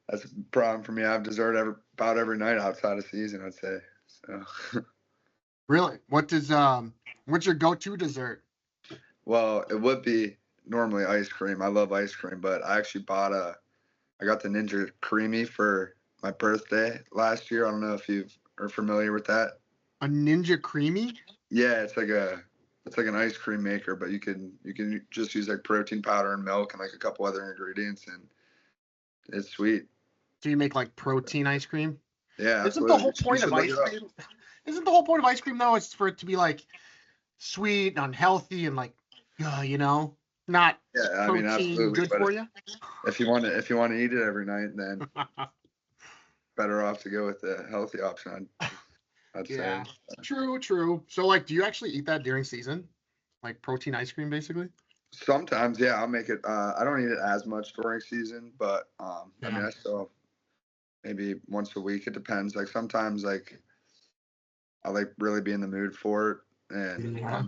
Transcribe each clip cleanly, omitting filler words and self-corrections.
that's a problem for me. I have dessert about every night outside of season, I'd say. So. Really? What's your go-to dessert? Well, it would be normally ice cream. I love ice cream, but I actually I got the Ninja Creamy for my birthday last year. I don't know if you are familiar with that. A Ninja Creamy? Yeah, it's like an ice cream maker, but you can just use like protein powder and milk and like a couple other ingredients, and it's sweet. So you make like protein ice cream? Yeah, Isn't the whole you point should of look ice it up. cream? Isn't the whole point of ice cream though? It's for it to be like sweet, unhealthy, and like not Yeah, I mean, protein absolutely. good But for you. if you want to eat it every night, then better off to go with the healthy option. I'd Yeah, say. true. So like, do you actually eat that during season? Like protein ice cream, basically? Sometimes, yeah, I'll make it. I don't eat it as much during season, but I mean, Yeah. I still maybe once a week. It depends. Like sometimes, like I like really be in the mood for it, and Yeah.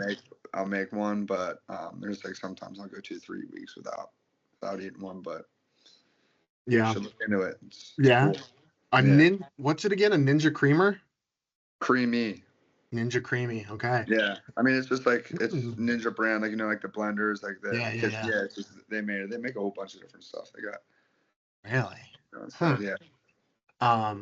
I'll make one. But there's like sometimes I'll go 2-3 weeks without eating one. But Yeah. you should look into it. It's Yeah. cool. What's it again? A Ninja Creamer? Creamy. Ninja Creamy. Okay. Yeah, I mean it's just like it's Ooh. Ninja brand, like like the blenders, like the Yeah. It's just they make a whole bunch of different stuff. They got Really? so yeah.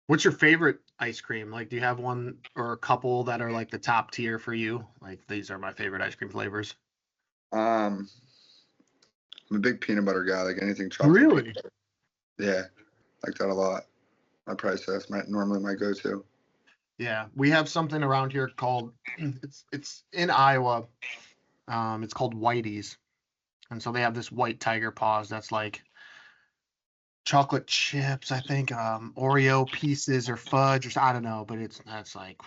What's your favorite ice cream? Like, do you have one or a couple that are like the top tier for you? Like, these are my favorite ice cream flavors. I'm a big peanut butter guy. Like anything chocolate. Really? Yeah, like that a lot. I'd probably say that's normally my go-to. Yeah, we have something around here called it's in Iowa. It's called Whitey's, and so they have this white tiger paws that's like chocolate chips, I think, Oreo pieces or fudge or I don't know, but that's like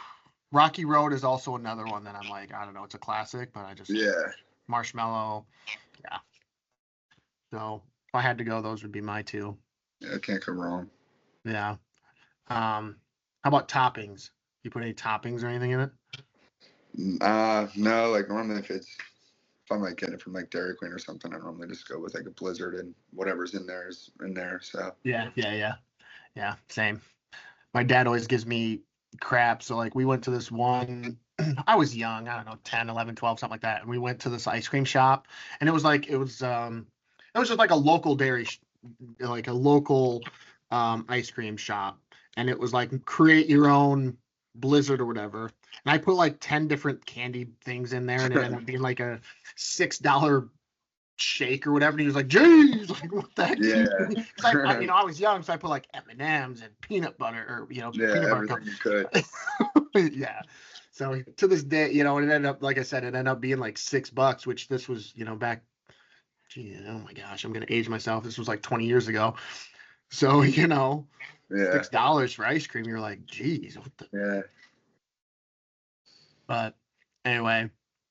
Rocky Road is also another one that I'm like, I don't know, it's a classic, but I just marshmallow, yeah. So if I had to go, those would be my two. Yeah, I can't go wrong. Yeah. How about toppings? You put any toppings or anything in it? No, like normally if I'm like getting it from like Dairy Queen or something, I normally just go with like a Blizzard and whatever's in there is in there. So Yeah, same. My dad always gives me crap. So like we went to this one, I was young, I don't know, 10, 11, 12, something like that. And we went to this ice cream shop and it was just like a local like a local ice cream shop. And it was like create your own Blizzard or whatever. And I put like 10 different candy things in there and it ended up being like a $6 shake or whatever. And he was like, "Geez, like what the heck?" Yeah. So I was young, so I put like M&Ms and peanut butter or peanut butter. Everything you could. Yeah. So to this day, it ended up, like I said, it ended up being like $6, which this was, back. Gee, oh my gosh, I'm gonna age myself. This was like 20 years ago. So $6 for ice cream. You're like, geez, what the? Yeah. But anyway,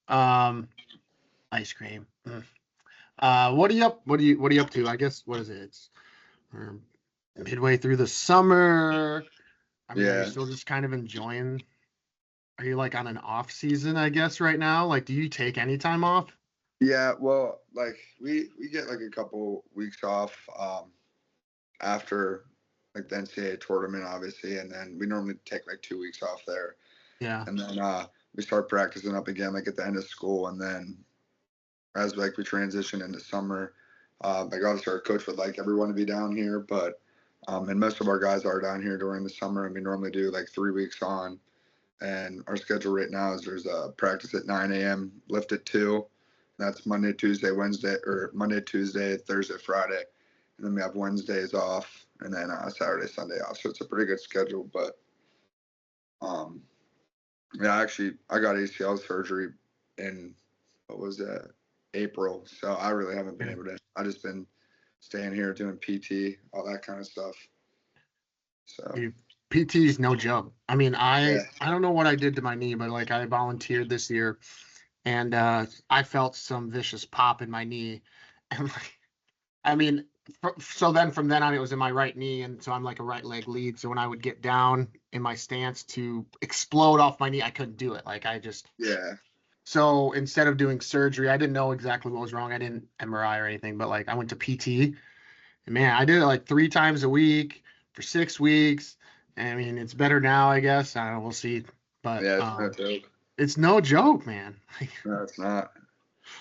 ice cream. What are you up to? I guess what is it? It's midway through the summer. I mean, are you still just kind of enjoying? Are you like on an off season, I guess, right now? Like, do you take any time off? Yeah, well, like we get like a couple weeks off after like the NCAA tournament, obviously, and then we normally take like 2 weeks off there. Yeah. And then we start practicing up again like at the end of school, and then as like we transition into summer, like obviously our coach would like everyone to be down here, but and most of our guys are down here during the summer, and we normally do like 3 weeks on. And our schedule right now is there's a practice at 9 a.m., lift at 2. That's Monday, Tuesday, Wednesday, or Monday, Tuesday, Thursday, Friday. And then we have Wednesdays off, and then Saturday, Sunday off. So it's a pretty good schedule. But yeah, actually, I got ACL surgery in, what was that, April. So I really haven't been able to. I just been staying here doing PT, all that kind of stuff. So PT is no joke. I mean, I don't know what I did to my knee, but like I volunteered this year, and I felt some vicious pop in my knee, and like, I mean, so then from then on it was in my right knee, and so I'm like a right leg lead. So when I would get down in my stance to explode off my knee, I couldn't do it. Like I just So instead of doing surgery, I didn't know exactly what was wrong. I didn't MRI or anything, but like I went to PT, And man, I did it like 3 times a week for 6 weeks. I mean, it's better now, I guess. I don't know, we'll see. But Yeah, it's no joke. it's no joke, man. No, it's not.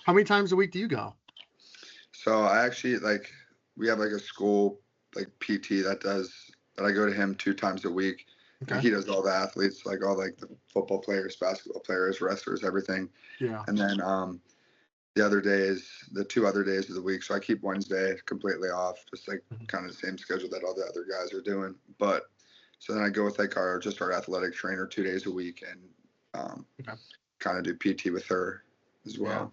How many times a week do you go? So I actually we have like a school like PT that I go to him 2 times a week. Okay. And he does all the athletes, like all like the football players, basketball players, wrestlers, everything. Yeah. And then the 2 other days of the week. So I keep Wednesday completely off, just like kind of the same schedule that all the other guys are doing. But so then I go with like our athletic trainer 2 days a week and kind of do PT with her as well.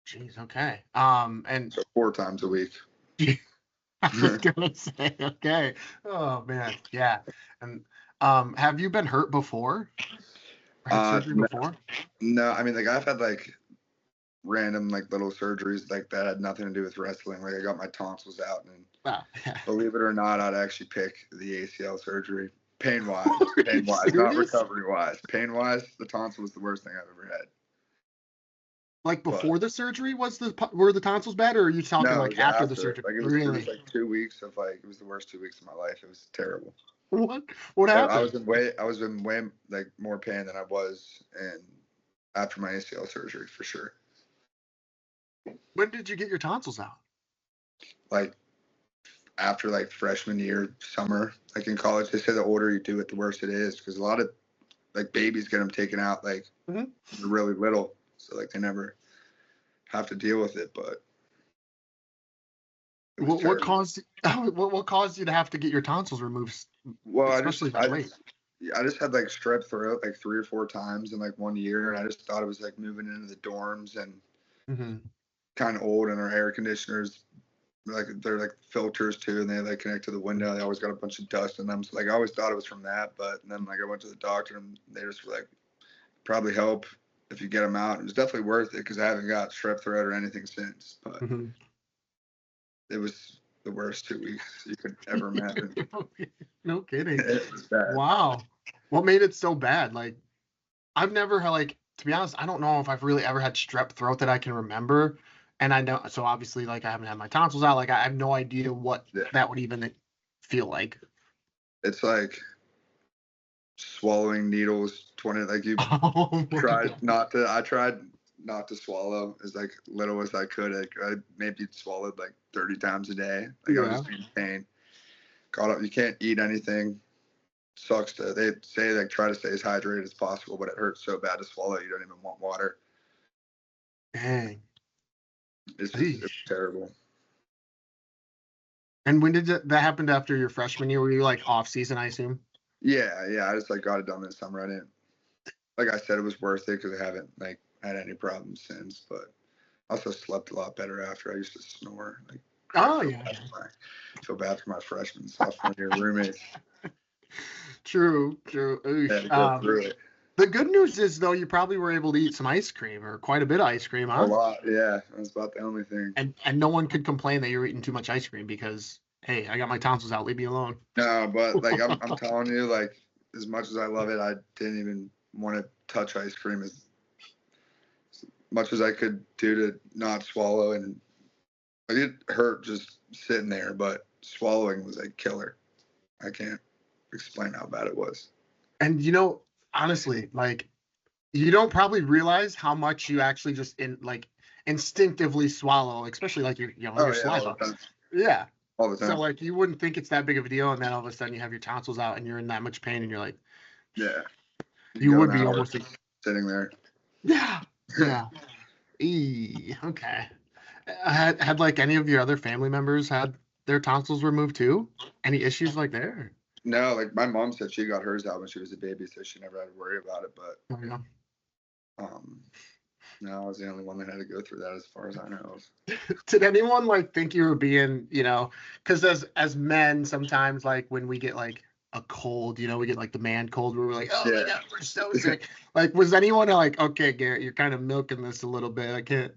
Jeez, okay. And so 4 times a week. I was gonna say, okay. Oh man, yeah. And have you been hurt before? Or had surgery before? No, I mean like I've had like random like little surgeries like that had nothing to do with wrestling. Like I got my tonsils out, and believe it or not, I'd actually pick the ACL surgery. Pain wise, not recovery wise. Pain wise, the tonsil was the worst thing I've ever had. Like before the surgery were the tonsils bad, or are you talking like after the surgery? Like it was like 2 weeks of like it was the worst 2 weeks of my life. It was terrible. What happened? I was in way like more pain than I was after my ACL surgery for sure. When did you get your tonsils out? Like after like freshman year, summer, like in college. They say the older you do it, the worse it is, because a lot of like babies get them taken out like they're really little, so like they never have to deal with it. But what caused you to have to get your tonsils removed? Well, I just had like strep throat like 3 or 4 times in like 1 year, and I just thought it was like moving into the dorms and kind of old, and our air conditioners like they're like filters too, and they like connect to the window. They always got a bunch of dust in them, so like I always thought it was from that. But then like I went to the doctor, and they just were like, probably help if you get them out. It was definitely worth it because I haven't got strep throat or anything since. But it was the worst 2 weeks you could ever imagine. No kidding. It was bad. Wow. What made it so bad? Like, I've never had, like, to be honest, I don't know if I've really ever had strep throat that I can remember. And I know, so obviously, like, I haven't had my tonsils out. Like, I have no idea what that would even feel like. It's like swallowing needles 20, like you tried not to swallow as like little as I could. Like I maybe swallowed like 30 times a day. Like I was just in pain. Got up, you can't eat anything. Sucks they say like try to stay as hydrated as possible, but it hurts so bad to swallow you don't even want water. Dang. It's terrible. And when did that happen? After your freshman year? Were you like off season, I assume? Yeah. I just like got it done this summer. I didn't, like I said, it was worth it because I haven't like had any problems since. But I also slept a lot better after. I used to snore. Like, I feel bad for my freshman, sophomore year roommates. True. Go through it. The good news is, though, you probably were able to eat some ice cream, or quite a bit of ice cream, huh? A lot, yeah. That's about the only thing. And no one could complain that you were eating too much ice cream because, hey, I got my tonsils out. Leave me alone. No, but like I'm telling you, like as much as I love it, I didn't even want to touch ice cream as much as I could do to not swallow, and it hurt just sitting there, but swallowing was like killer. I can't explain how bad it was. And honestly, like you don't probably realize how much you actually just instinctively swallow, especially like your saliva. Yeah. All the time. So like you wouldn't think it's that big of a deal, and then all of a sudden you have your tonsils out and you're in that much pain, and you're like, yeah, you would be almost sitting there. Yeah. Okay. Had like any of your other family members had their tonsils removed too? Any issues like there? No, like my mom said she got hers out when she was a baby, so she never had to worry about it. But no, I was the only one that had to go through that, as far as I know. Did anyone like think you were being, because as men sometimes, like when we get like a cold, we get like the man cold where we're like, oh my God, we're so sick. Like, was anyone like, okay, Garrett, you're kind of milking this a little bit. I can't,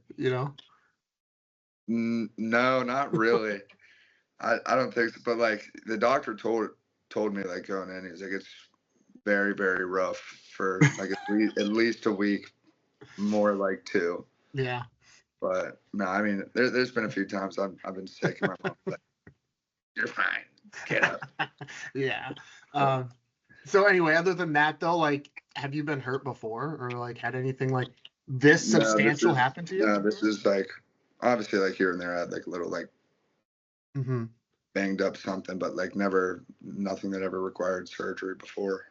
No, not really. I don't think so. But like the doctor told me like going in, he's like, it's very, very rough for like at least a week, more like 2. Yeah. But no, I mean, there's been a few times I've been sick and my mom's like, "You're fine, get up." Yeah. So, So anyway, other than that though, like, have you been hurt before or like had anything like this no, substantial happen to you? this is like obviously like here and there I had like a little like Mm-hmm. banged up something, but like never nothing that ever required surgery before.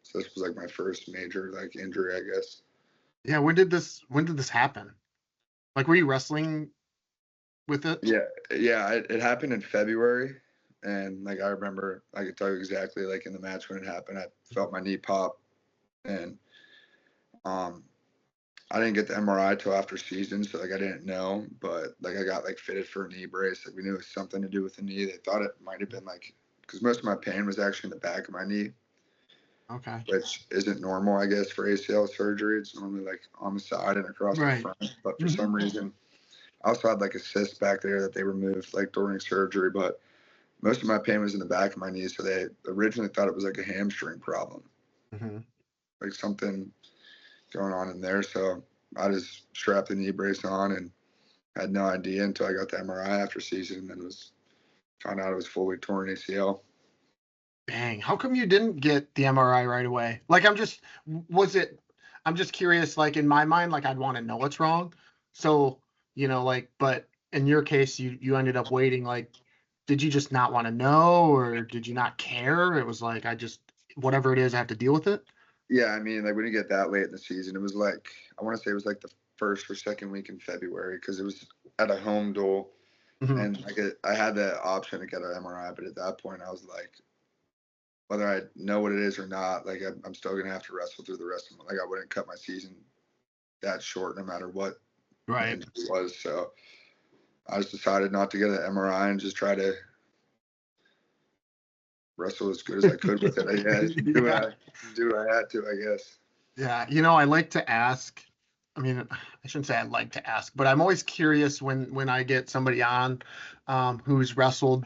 So this was like my first major like injury, I guess. Yeah. When did this happen? Like, were you wrestling with it? Yeah, yeah, it happened in February, and like I remember, I could tell you exactly like in the match when it happened. I felt my knee pop, and um, I didn't get the MRI till after season, so like I didn't know, but like I got like fitted for a knee brace. Like we knew it was something to do with the knee. They thought it might have been like because most of my pain was actually in the back of my knee, Okay. which isn't normal, I guess, for ACL surgery. It's normally like on the side and across the Right. front, but for Mm-hmm. some reason, I also had like a cyst back there that they removed like during surgery, but most of my pain was in the back of my knee, so they originally thought it was like a hamstring problem, Mm-hmm. like something going on in there. So I just strapped the knee brace on and had no idea until I got the MRI after season, and then was found out it was fully torn ACL. Dang. How come you didn't get the MRI right away? Like, was it, I'm just curious, like in my mind, like I'd want to know what's wrong. So, like, but in your case, you ended up waiting. Like, did you just not want to know or did you not care? It was like, whatever it is, I have to deal with it. Yeah, I mean, like we didn't get that late in the season. It was like I want to say it was like the first or second week in February because it was at a home duel, Hmm. and like I had the option to get an MRI, but at that point I was like, whether I know what it is or not, like I'm still gonna have to wrestle through the rest of my like I wouldn't cut my season that short no matter what the Right. injury was. So I just decided not to get an MRI and just try to wrestle as good as I could with it. I guess Yeah. do what I had to, I guess. Yeah. I like to ask. I mean, I shouldn't say I like to ask, but I'm always curious when I get somebody on who's wrestled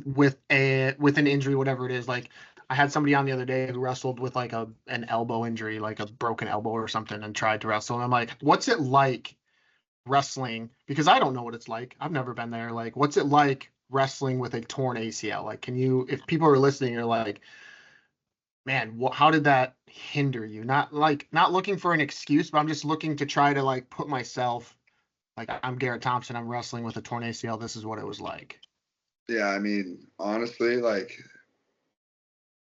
with an injury, whatever it is. Like I had somebody on the other day who wrestled with like an elbow injury, like a broken elbow or something, and tried to wrestle. And I'm like, what's it like wrestling? Because I don't know what it's like. I've never been there. Like, what's it like wrestling with a torn ACL? Like, if people are listening, you're like, man, how did that hinder you? Not looking for an excuse, but I'm just looking to try to like put myself like I'm Garrett Thompson. I'm wrestling with a torn ACL. This is what it was like. Yeah, I mean, honestly, like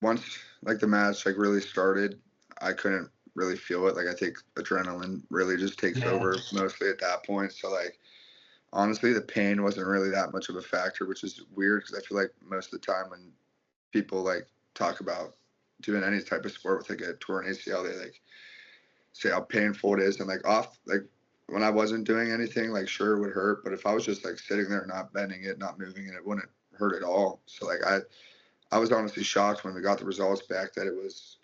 once like the match like really started, I couldn't really feel it. Like I think adrenaline really just takes Yeah. over mostly at that point. So like honestly, the pain wasn't really that much of a factor, which is weird because I feel like most of the time when people like talk about doing any type of sport with like a torn ACL, they like say how painful it is and like off like when I wasn't doing anything, like sure it would hurt, but if I was just like sitting there not bending it, not moving it, it wouldn't hurt at all. So like I was honestly shocked when we got the results back that it was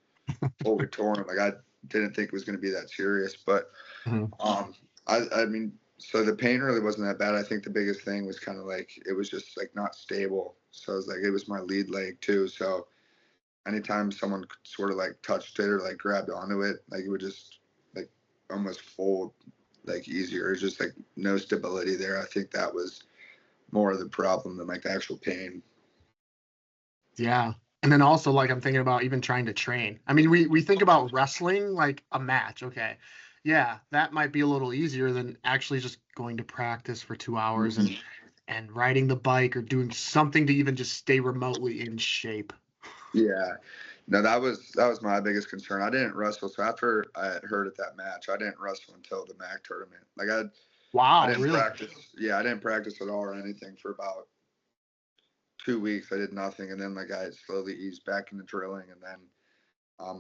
fully torn. Like I didn't think it was going to be that serious, but Mhm. um, I mean, so the pain really wasn't that bad. I think the biggest thing was kind of like it was just like not stable. So it was like it was my lead leg too. So anytime someone sort of like touched it or like grabbed onto it, like it would just like almost fold like easier. It's just like no stability there. I think that was more of the problem than like the actual pain. Yeah. And then also like I'm thinking about even trying to train. I mean, we think about wrestling like a match. Okay. Yeah, that might be a little easier than actually just going to practice for 2 hours and Mhm. riding the bike or doing something to even just stay remotely in shape. Yeah. No, that was my biggest concern. I didn't wrestle. So after I had heard at that match, I didn't wrestle until the MAC tournament. Like I Wow, didn't really? practice. Yeah, I didn't practice at all or anything for about 2 weeks. I did nothing, and then like I slowly eased back into drilling, and then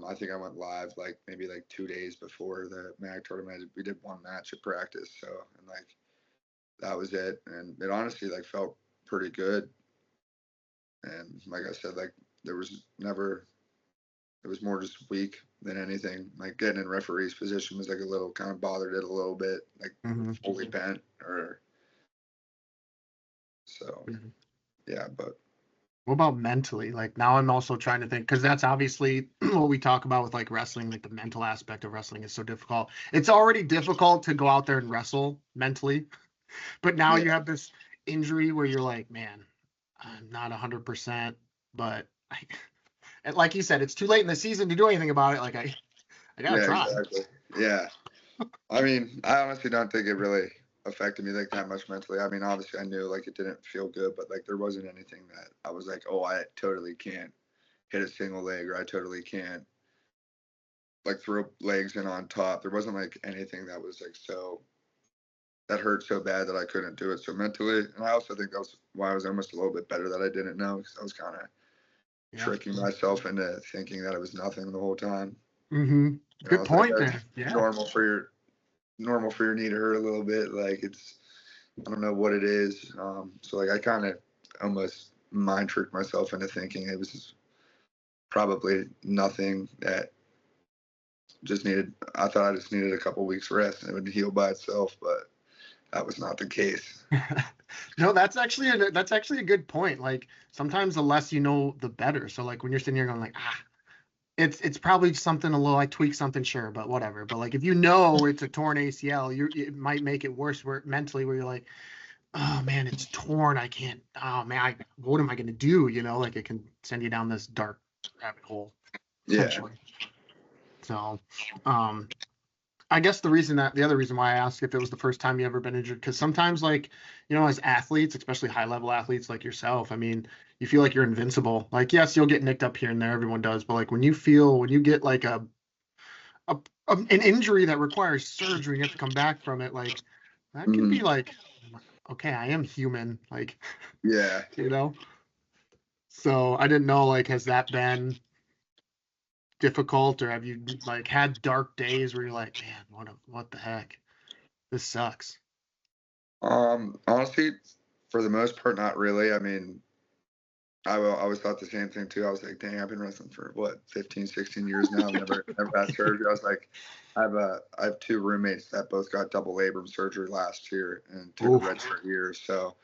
I think I went live like maybe like 2 days before the MAC tournament. We did one match at practice, so and like that was it, and it honestly like felt pretty good. And like I said, like there was never it was more just weak than anything. Like getting in referee's position was like a little kind of bothered it a little bit, like Hmm. fully bent or so. Yeah, but What about mentally? Like now I'm also trying to think, because that's obviously what we talk about with like wrestling, like the mental aspect of wrestling is so difficult. It's already difficult to go out there and wrestle mentally, but now Yeah, you have this injury where you're like, man, I'm not 100%, but and like you said, it's too late in the season to do anything about it. Like I gotta yeah, try. exactly. Yeah. I mean, I honestly don't think it really affected me like that much mentally. I mean, obviously I knew like it didn't feel good, but like there wasn't anything that I was like, oh, I totally can't hit a single leg, or I totally can't like throw legs in on top. There wasn't like anything that was like so that hurt so bad that I couldn't do it. So mentally, and I also think that was why I was almost a little bit better that I didn't know, because I was kind of Yeah. tricking myself into thinking that it was nothing the whole time. Mm-hmm. You know, Good it's like point that's there. Yeah. normal for your knee to hurt a little bit. Like it's I don't know what it is. So like I kind of almost mind tricked myself into thinking it was probably nothing that just needed. I thought I just needed a couple weeks rest and it would heal by itself, but that was not the case. No, that's actually a good point. Like sometimes the less you know, the better. So like when you're sitting here going like, it's probably something a little, I tweak something, sure, but whatever. But like if you know it's a torn ACL, it might make it worse where mentally where you're like, oh man, it's torn. I can't. Oh man, what am I gonna do? Like it can send you down this dark rabbit hole, Yeah. essentially. So, um, I guess the other reason why I asked if it was the first time you ever been injured, because sometimes, like, as athletes, especially high level athletes like yourself, I mean, you feel like you're invincible. Like, yes, you'll get nicked up here and there, everyone does, but like when you get like an injury that requires surgery, and you have to come back from it, like that can Hmm. be like, okay, I am human, like, Yeah. you know. So I didn't know, like, has that been difficult, or have you like had dark days where you're like, man, what the heck, this sucks. Honestly, for the most part, not really. I mean, I always thought the same thing too. I was like, dang, I've been wrestling for what, 15, 16 years now. I've never had surgery. I was like, I have two roommates that both got double labrum surgery last year and took a Ooh, red shirt year. So,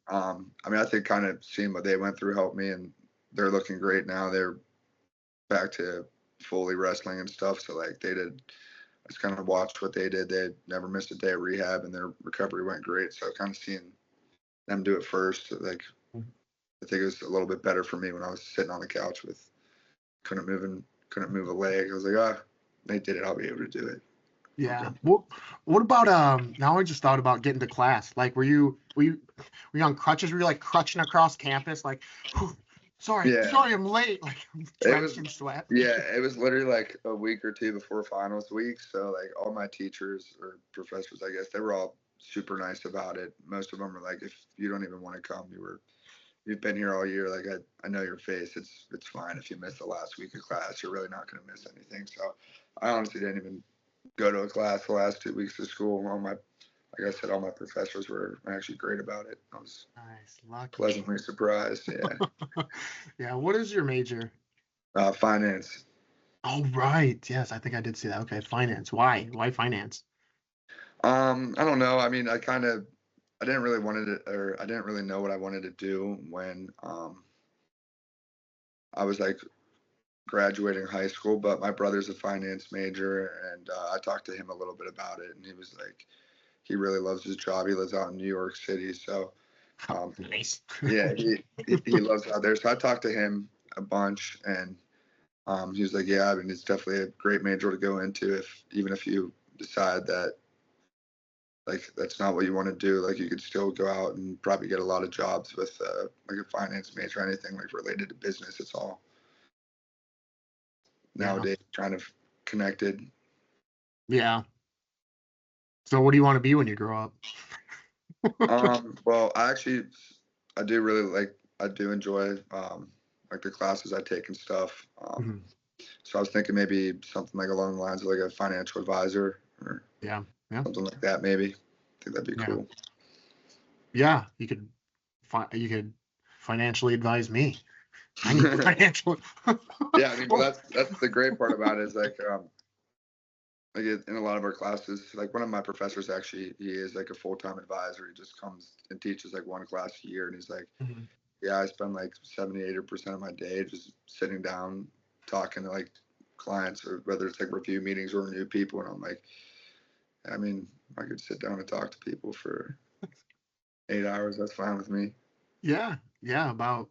I mean, I think kind of seeing what they went through helped me, and they're looking great now. They're back to fully wrestling and stuff. So like they did, I just kind of watched what they did. They never missed a day of rehab, and their recovery went great. So kind of seeing them do it first, like I think it was a little bit better for me when I was sitting on the couch with couldn't move a leg. I was like, ah, they did it. I'll be able to do it. Okay. yeah. What about now I just thought about getting to class. Like were you on crutches? Were you like crutching across campus? Like, "Whew, sorry, Yeah, sorry, I'm late." Like I'm it drenched was. in sweat. Yeah, it was literally like a week or two before finals week. So like all my teachers or professors, I guess, they were all super nice about it. Most of them were like, if you don't even want to come, you've been here all year. Like I know your face. It's fine if you miss the last week of class. You're really not going to miss anything. So I honestly didn't even go to a class the last 2 weeks of school. Like I said, all my professors were actually great about it. I was Nice, lucky. pleasantly surprised. Yeah. Yeah. What is your major? Finance. Oh, right. Yes, I think I did see that. Okay, finance. Why? Why finance? I don't know. I mean, I didn't really wanted it, or I didn't really know what I wanted to do when I was like graduating high school. But my brother's a finance major, and I talked to him a little bit about it, and he was like, he really loves his job. He lives out in New York City, so Nice. yeah, he loves out there. So I talked to him a bunch, and he was like, yeah, I mean, it's definitely a great major to go into if even if you decide that like that's not what you want to do, like you could still go out and probably get a lot of jobs with like a finance major or anything like related to business. It's all Yeah. nowadays kind of connected. Yeah. So what do you want to be when you grow up? Well, I do really I do enjoy like the classes I take and stuff. Mhm. So I was thinking maybe something like along the lines of like a financial advisor or Yeah. Yeah. something like that. Maybe I think that'd be Yeah. cool. Yeah. You could financially advise me. I need financial. Yeah, I mean, well, Well, that's the great part about it is like in a lot of our classes, like one of my professors actually, he is like a full time advisor. He just comes and teaches like one class a year, and he's like, mhm. Yeah, I spend like 70-80% of my day just sitting down talking to like clients, or whether it's like review meetings or new people. And I'm like, I mean, I could sit down and talk to people for 8 hours. That's fine with me. Yeah, yeah, about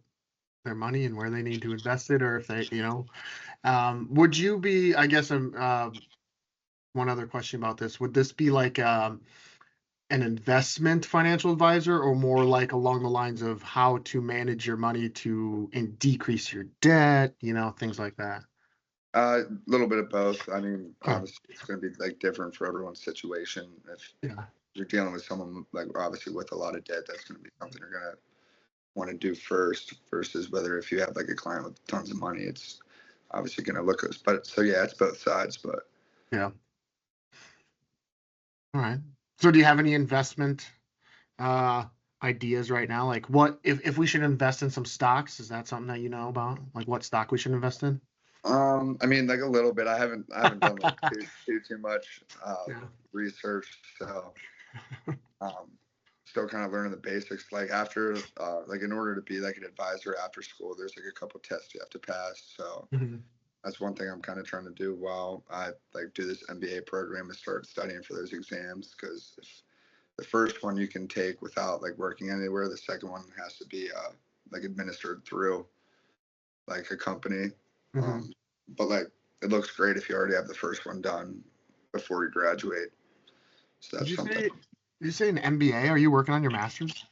their money and where they need to invest it, or if they, would you be, I guess, one other question about this, would this be like an investment financial advisor, or more like along the lines of how to manage your money to and decrease your debt, things like that? A little bit of both. I mean, Okay. obviously, it's going to be like different for everyone's situation. If Yeah. you're dealing with someone like obviously with a lot of debt, that's going to be something you're going to want to do first, versus whether if you have like a client with tons of money, it's obviously going to look at. But so yeah, it's both sides. But Yeah. All right. So do you have any investment uh ideas right now? Like what if we should invest in some stocks? Is that something that you know about? Like what stock we should invest in? I mean, like a little bit. I haven't done like too much Yeah. research, so um, still kind of learning the basics. Like after like in order to be like an advisor after school, there's like a couple tests you have to pass. So Mhm. that's one thing I'm kind of trying to do while I like do this MBA program, and start studying for those exams. Because if the first one you can take without like working anywhere, the second one has to be like administered through like a company. Mhm. Um, but like it looks great if you already have the first one done before you graduate. So Did that's you something. say did you say an MBA? Are you working on your master's?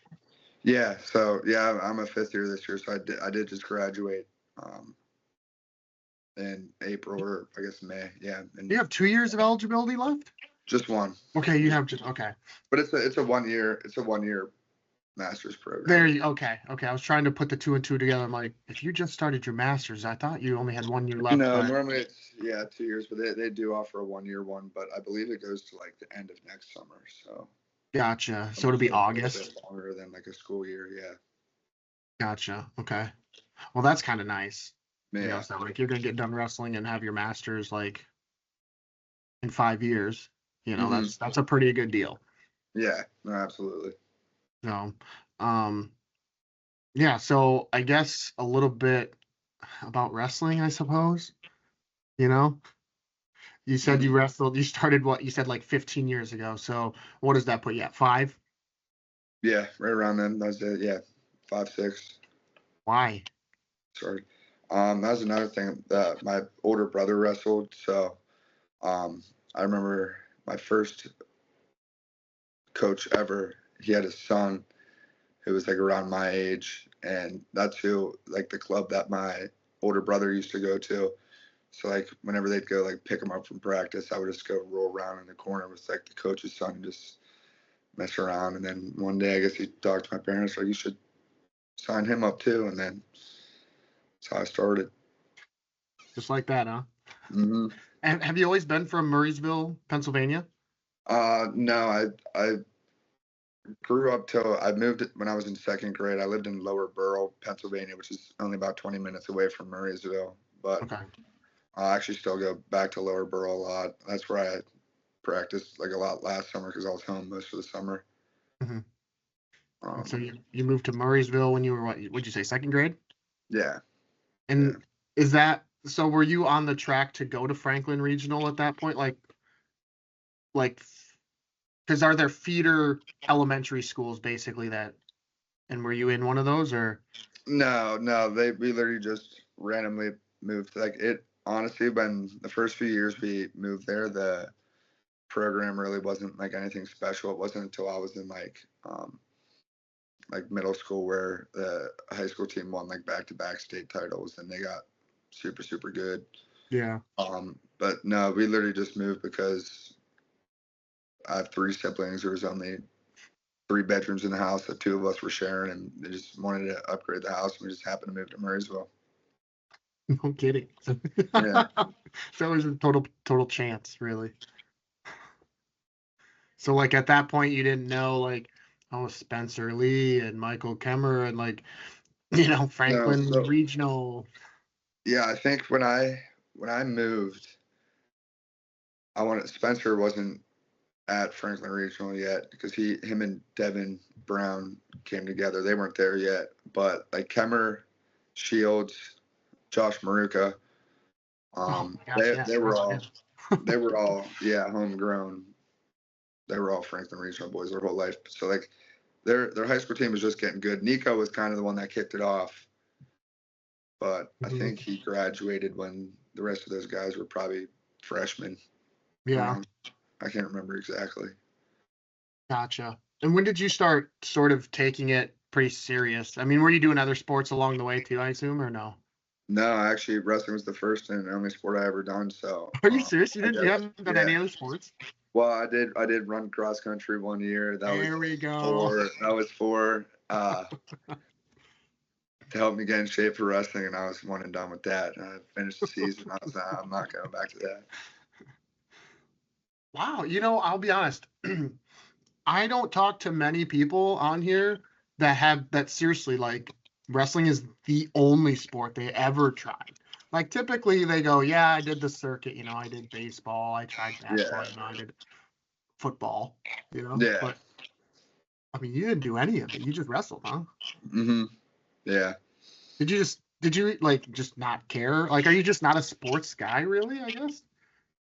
Yeah. So yeah, I'm a fifth year this year. So I did just graduate um, in April, or I guess May. Yeah, You and have 2 years of eligibility left? just one. Okay, you have just okay. But it's a 1 year master's There program. you okay. Okay. I was trying to put the two and two together. I'm like, if you just started your master's, I thought you only had 1 year left, No, but normally it's 2 years, but they do offer a 1 year one. But I believe it goes to like the end of next summer. So gotcha. So it'll almost be like a little August. bit longer than like a school year. Yeah. Gotcha. Okay. Well, that's kind of nice. Yeah. So like you're gonna get done wrestling and have your master's like in 5 years. Hmm. That's a pretty good deal. Yeah. No, absolutely. So, um, yeah. So I guess a little bit about wrestling, I suppose. You know, you said Hmm. you wrestled. You started what you said like 15 years ago. So what does that put you at? 5? Yeah, right around then. That's it. Yeah, 5, 6. Why? Sorry. That was another thing that my older brother wrestled. So um, I remember my first coach ever. He had a son who was like around my age, and that's who like the club that my older brother used to go to. So like whenever they'd go like pick him up from practice, I would just go roll around in the corner with like the coach's son and just mess around. And then one day I guess he talked to my parents like you should sign him up too, and then that's how I started. Just like that, huh? Hmm. And have you always been from Murrysville, Pennsylvania? No, I grew up till I moved when I was in second grade. I lived in Lower Borough, Pennsylvania, which is only about 20 minutes away from Murrysville. But Okay. I actually still go back to Lower Borough a lot. That's where I practiced like a lot last summer because I was home most of the summer. Hmm. And so Um, you moved to Murrysville when you were what? Would you say second grade? yeah, yeah. And is that so? Were you on the track to go to Franklin Regional at that point? Like, because are there feeder elementary schools basically that? And were you in one of those or? No, we literally just randomly moved. Like it honestly, when the first few years we moved there, the program really wasn't like anything special. It wasn't until I was in like middle school where the high school team won like back-to-back state titles and they got super good. Yeah. But no, we literally just moved because I have three siblings. There was only three bedrooms in the house that two of us were sharing, and they just wanted to upgrade the house, and we just happened to move to Murrysville. No kidding. Yeah. So it was a total chance, really. So like at that point you didn't know like Spencer Lee and Michael Kemmer and like No, Franklin so Regional. yeah, I think when I moved, I wanted Spencer wasn't at Franklin Regional yet because him and Devin Brown came together. They weren't there yet, but like Kemmer, Shields, Josh Maruka, Oh my gosh, they yeah. they were That's all good. homegrown. They were all Franklin Regional boys their whole life. So like their high school team was just getting good. Nico was kind of the one that kicked it off, but I Mhm. think he graduated when the rest of those guys were probably freshmen. Yeah, I can't remember exactly. gotcha. And when did you start sort of taking it pretty serious? I mean, were you doing other sports along the way too, I assume, or no? No, actually, wrestling was the first and only sport I ever done. So, Are you serious? I You guess, haven't done yeah. any other sports? Well, I did run cross country one year. There we go. That was for to help me get in shape for wrestling, and I was one and done with that. And I finished the season. I was I'm not going back to that. Wow, I'll be honest. I don't talk to many people on here that seriously like wrestling is the only sport they ever tried. Like typically they go, yeah, I did the circuit, I did baseball, I tried basketball, Yeah, I did football, yeah. but I mean, you didn't do any of it. You just wrestled, huh? Yeah. Did you like just not care? Like, are you just not a sports guy, really? I guess.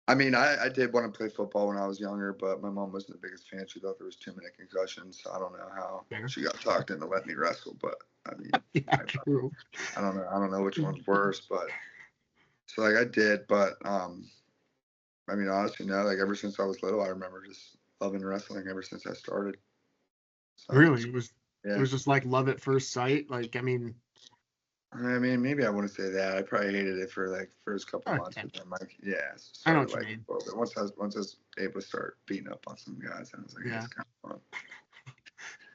I mean, I did want to play football when I was younger, but my mom wasn't the biggest fan. She thought there was too many concussions. So I don't know how Fair. she got talked into letting me wrestle, but I mean, Yeah, true. I don't know. I don't know which one's worse, but so like I did, but I mean, honestly, no. Like ever since I was little, I remember just loving wrestling ever since I started. So Really, it yeah. was just like love at first sight. Like, I mean, I mean, maybe I wouldn't say that. I probably hated it for like first couple months, okay. but then like yeah, I know started what you like mean. a little bit. Once I was able to start beating up on some guys, I was like, Yeah. it's kind of fun.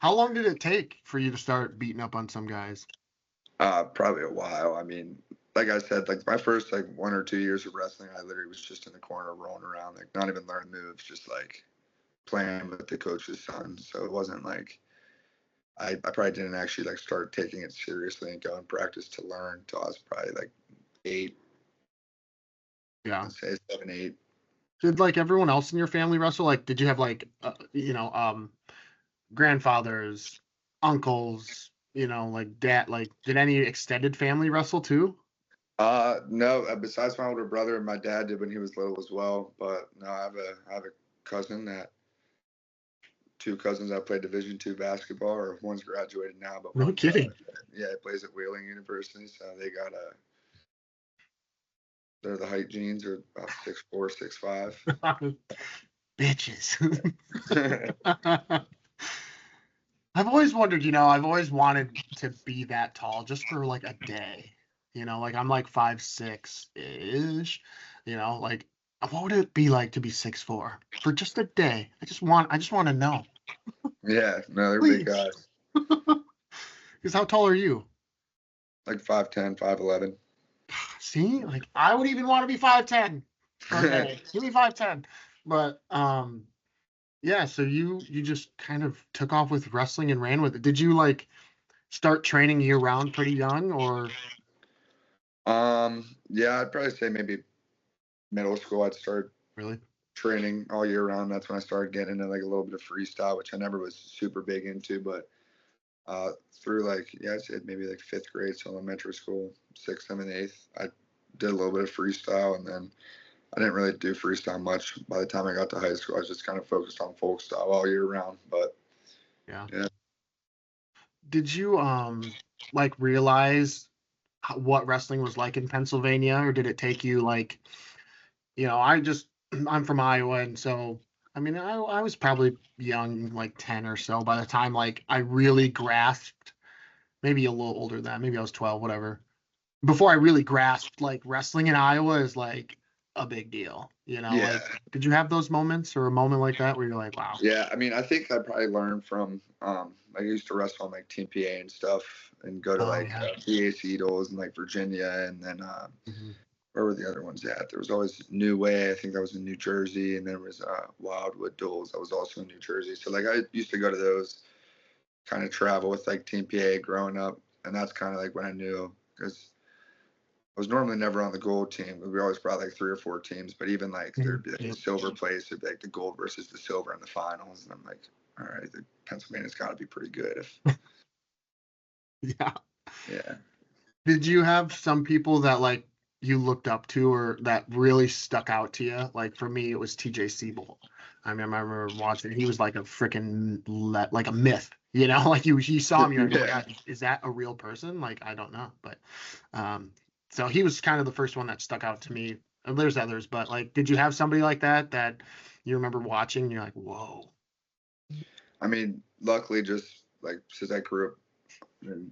How long did it take for you to start beating up on some guys? Probably a while. I mean, like I said, like my first like 1 or 2 years of wrestling, I literally was just in the corner rolling around, like not even learning moves, just like playing with the coach's son. So it wasn't like I probably didn't actually like start taking it seriously and go and practice to learn till I was probably like 8, Yeah. let's say 7, 8. Did like everyone else in your family wrestle? Like, did you have like, grandfathers, uncles, like dad, like, did any extended family wrestle too? No. Besides my older brother, my dad did when he was little as well. But no, I have a cousin that 2 cousins that played Division II basketball, or one's graduated now, but No one's kidding. yeah, he plays at Wheeling University. So they got they're the height genes are about 6'4", 6'5". Bitches. I've always wondered, I've always wanted to be that tall just for like a day. Like I'm like 5'6" ish, like what would it be like to be 6'4" for just a day? I just want to know. Yeah, no, they're big Please. guys, Because how tall are you? like 5'10", 5'11". See, like I would even want to be 5'10" for a day. Give me 5'10". But yeah, so you just kind of took off with wrestling and ran with it. Did you like start training year round pretty young or Yeah, I'd probably say maybe middle school. I'd start really? training all year round. That's when I started getting into like a little bit of freestyle, which I never was super big into, but through like yeah, I said maybe like 5th grade, so elementary school, 6th, 7th, 8th, I did a little bit of freestyle, and then I didn't really do freestyle much. By the time I got to high school, I was just kind of focused on folk style all year round. But Yeah. yeah, Did you like realize what wrestling was like in Pennsylvania, or did it take you like, I'm from Iowa, and so I mean I was probably young, like 10 or so by the time like I really grasped, maybe a little older than that, maybe I was 12, whatever. Before I really grasped like wrestling in Iowa is like a big deal, yeah, like did you have those moments or a moment like that where you're like, wow. yeah. I mean, I think I probably learned from I used to wrestle on like Team PA and stuff, and go to Oh like yeah. PA Idols in like Virginia, and then Mhm. where were the other ones at? There was always New Way. I think that was in New Jersey, and there was Wildwood Duels. That was also in New Jersey. So like I used to go to those, kind of travel with like Team PA growing up, and that's kind of like when I knew because was normally never on the gold team. We always brought like 3 or 4 teams, but even like there'd be like the silver place, it'd be like the gold versus the silver in the finals. And I'm like, all right, Pennsylvania's got to be pretty good. Yeah. Yeah. Did you have some people that like you looked up to or that really stuck out to you? Like for me, it was TJ Siebel. I remember watching. He was like a freaking like a myth. Like you saw him, you're like, oh my God, is that a real person? Like I don't know, but so he was kind of the first one that stuck out to me. And there's others, but like, did you have somebody like that you remember watching? And you're like, whoa. I mean, luckily, just like since I grew up and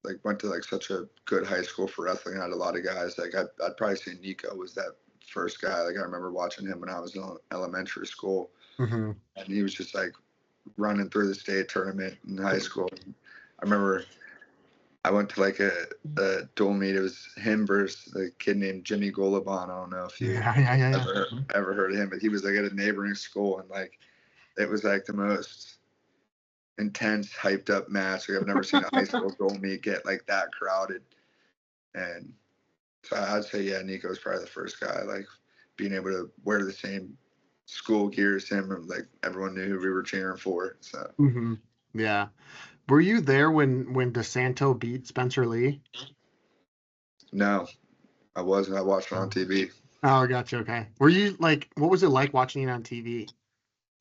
like went to like such a good high school for wrestling, I had a lot of guys. Like I'd probably say Nico was that first guy. Like I remember watching him when I was in elementary school, and he was just like running through the state tournament in high school. I remember I went to like a dual meet. It was him versus a kid named Jimmy Golubon. I don't know if you ever heard of him, but he was like at a neighboring school, and like it was like the most intense, hyped up match. Like I've never seen a high school dual meet get like that crowded. And so I'd say, yeah, Nico's probably the first guy, like being able to wear the same school gear as him, and like everyone knew who we were cheering for. So yeah. Were you there when DeSanto beat Spencer Lee? No, I wasn't. I watched it on TV. Oh, gotcha. Okay. Were you like, what was it like watching it on TV?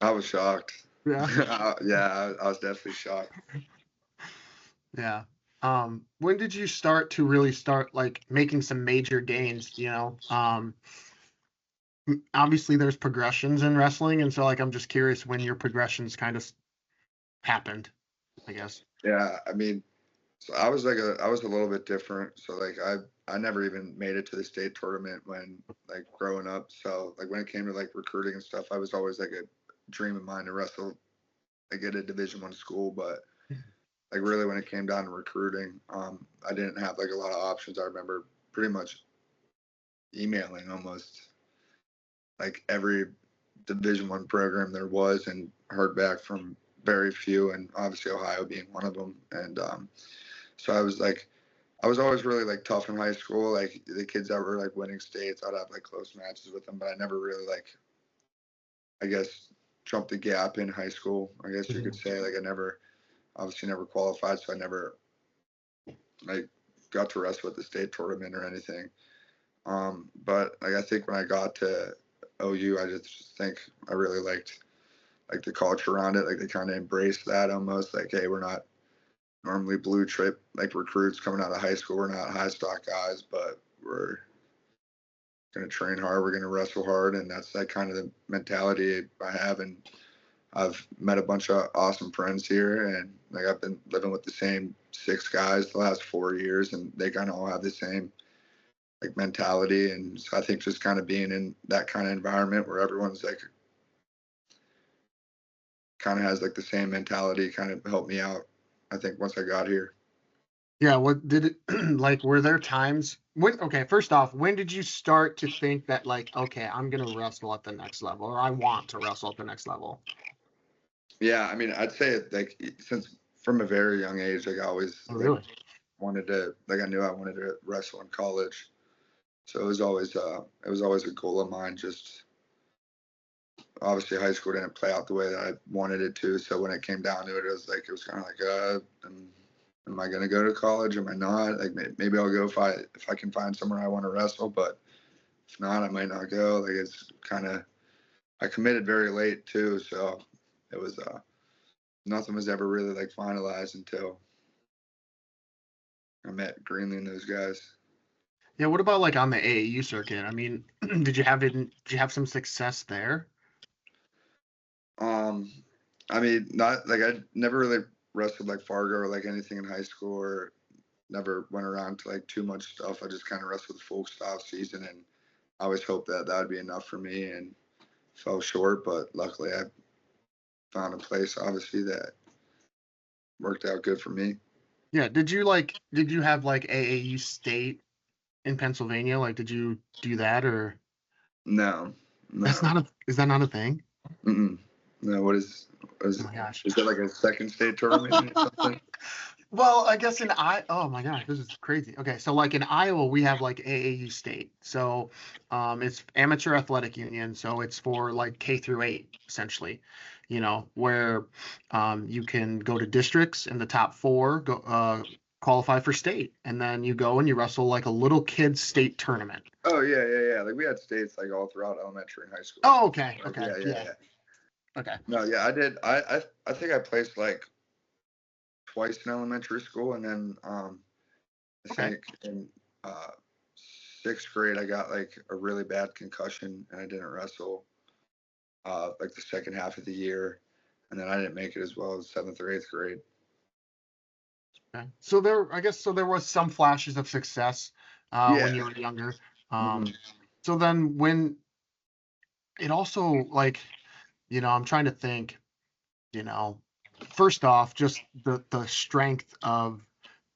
I was shocked. Yeah. Yeah, I was definitely shocked. Yeah. When did you start to really start like making some major gains? Obviously there's progressions in wrestling, and so like I'm just curious when your progressions kind of happened, I guess. Yeah, I mean, so I was a little bit different. So like I never even made it to the state tournament when like growing up. So like when it came to like recruiting and stuff, I was always like a dream of mine to wrestle like at a Division I school, but like really when it came down to recruiting, I didn't have like a lot of options. I remember pretty much emailing almost like every Division I program there was, and heard back from very few, and obviously Ohio being one of them. And so I was always really like tough in high school. Like the kids that were like winning states, I'd have like close matches with them, but I never really like, I guess, jumped the gap in high school. I guess you could say. Like I obviously never qualified, so I never like got to wrestle at the state tournament or anything. But like I think when I got to OU, I just think I really liked like the culture around it. Like they kind of embraced that almost. Like, hey, we're not normally blue chip like recruits coming out of high school. We're not high stock guys, but we're gonna train hard. We're gonna wrestle hard, and that's like kind of the mentality I have. And I've met a bunch of awesome friends here, and like I've been living with the same 6 guys the last 4 years, and they kind of all have the same like mentality. And so I think just kind of being in that kind of environment where everyone's like kind of has like the same mentality kind of helped me out, I think, once I got here. Yeah, what did it like, were there times okay, first off, when did you start to think that like, okay, I'm gonna wrestle at the next level, or I want to wrestle at the next level? Yeah, I mean, I'd say like since from a very young age, like I always Really? wanted to, like I knew I wanted to wrestle in college. So it was always a goal of mine. Just obviously high school didn't play out the way that I wanted it to. So when it came down to it, it was kind of like, am I gonna go to college? Am I not? Like maybe I'll go if I can find somewhere I want to wrestle, but if not, I might not go. Like it's kind of, I committed very late too, so it was nothing was ever really like finalized until I met Greenlee and those guys. Yeah, what about like on the AAU circuit? I mean, did you have some success there? I mean, not like I never really wrestled like Fargo or like anything in high school, or never went around to like too much stuff. I just kind of wrestled the folk style season, and I always hoped that that would be enough for me, and fell short. But luckily, I found a place obviously that worked out good for me. Yeah, did you have like AAU state in Pennsylvania? Like, did you do that, or No. is that not a thing? Mm-mm. No. Oh my gosh. Is that like a second state tournament or something? Well, I guess oh my gosh, this is crazy. Okay, so like in Iowa, we have like AAU state. So it's amateur athletic union. So it's for like K through 8, essentially, where you can go to districts and the top four qualify for state. And then you go and you wrestle like a little kid state tournament. Oh yeah. Like we had states like all throughout elementary and high school. Oh, okay. Like, Okay. Yeah. Okay. No, yeah, I did. I think I placed like twice in elementary school, and then I Okay. think in uh, sixth grade I got like a really bad concussion, and I didn't wrestle like the second half of the year, and then I didn't make it as well as seventh or eighth grade. Okay. I guess so there was some flashes of success when Yeah. you were younger. Hmm. So then when it also like, I'm trying to think, you know, first off, just the strength of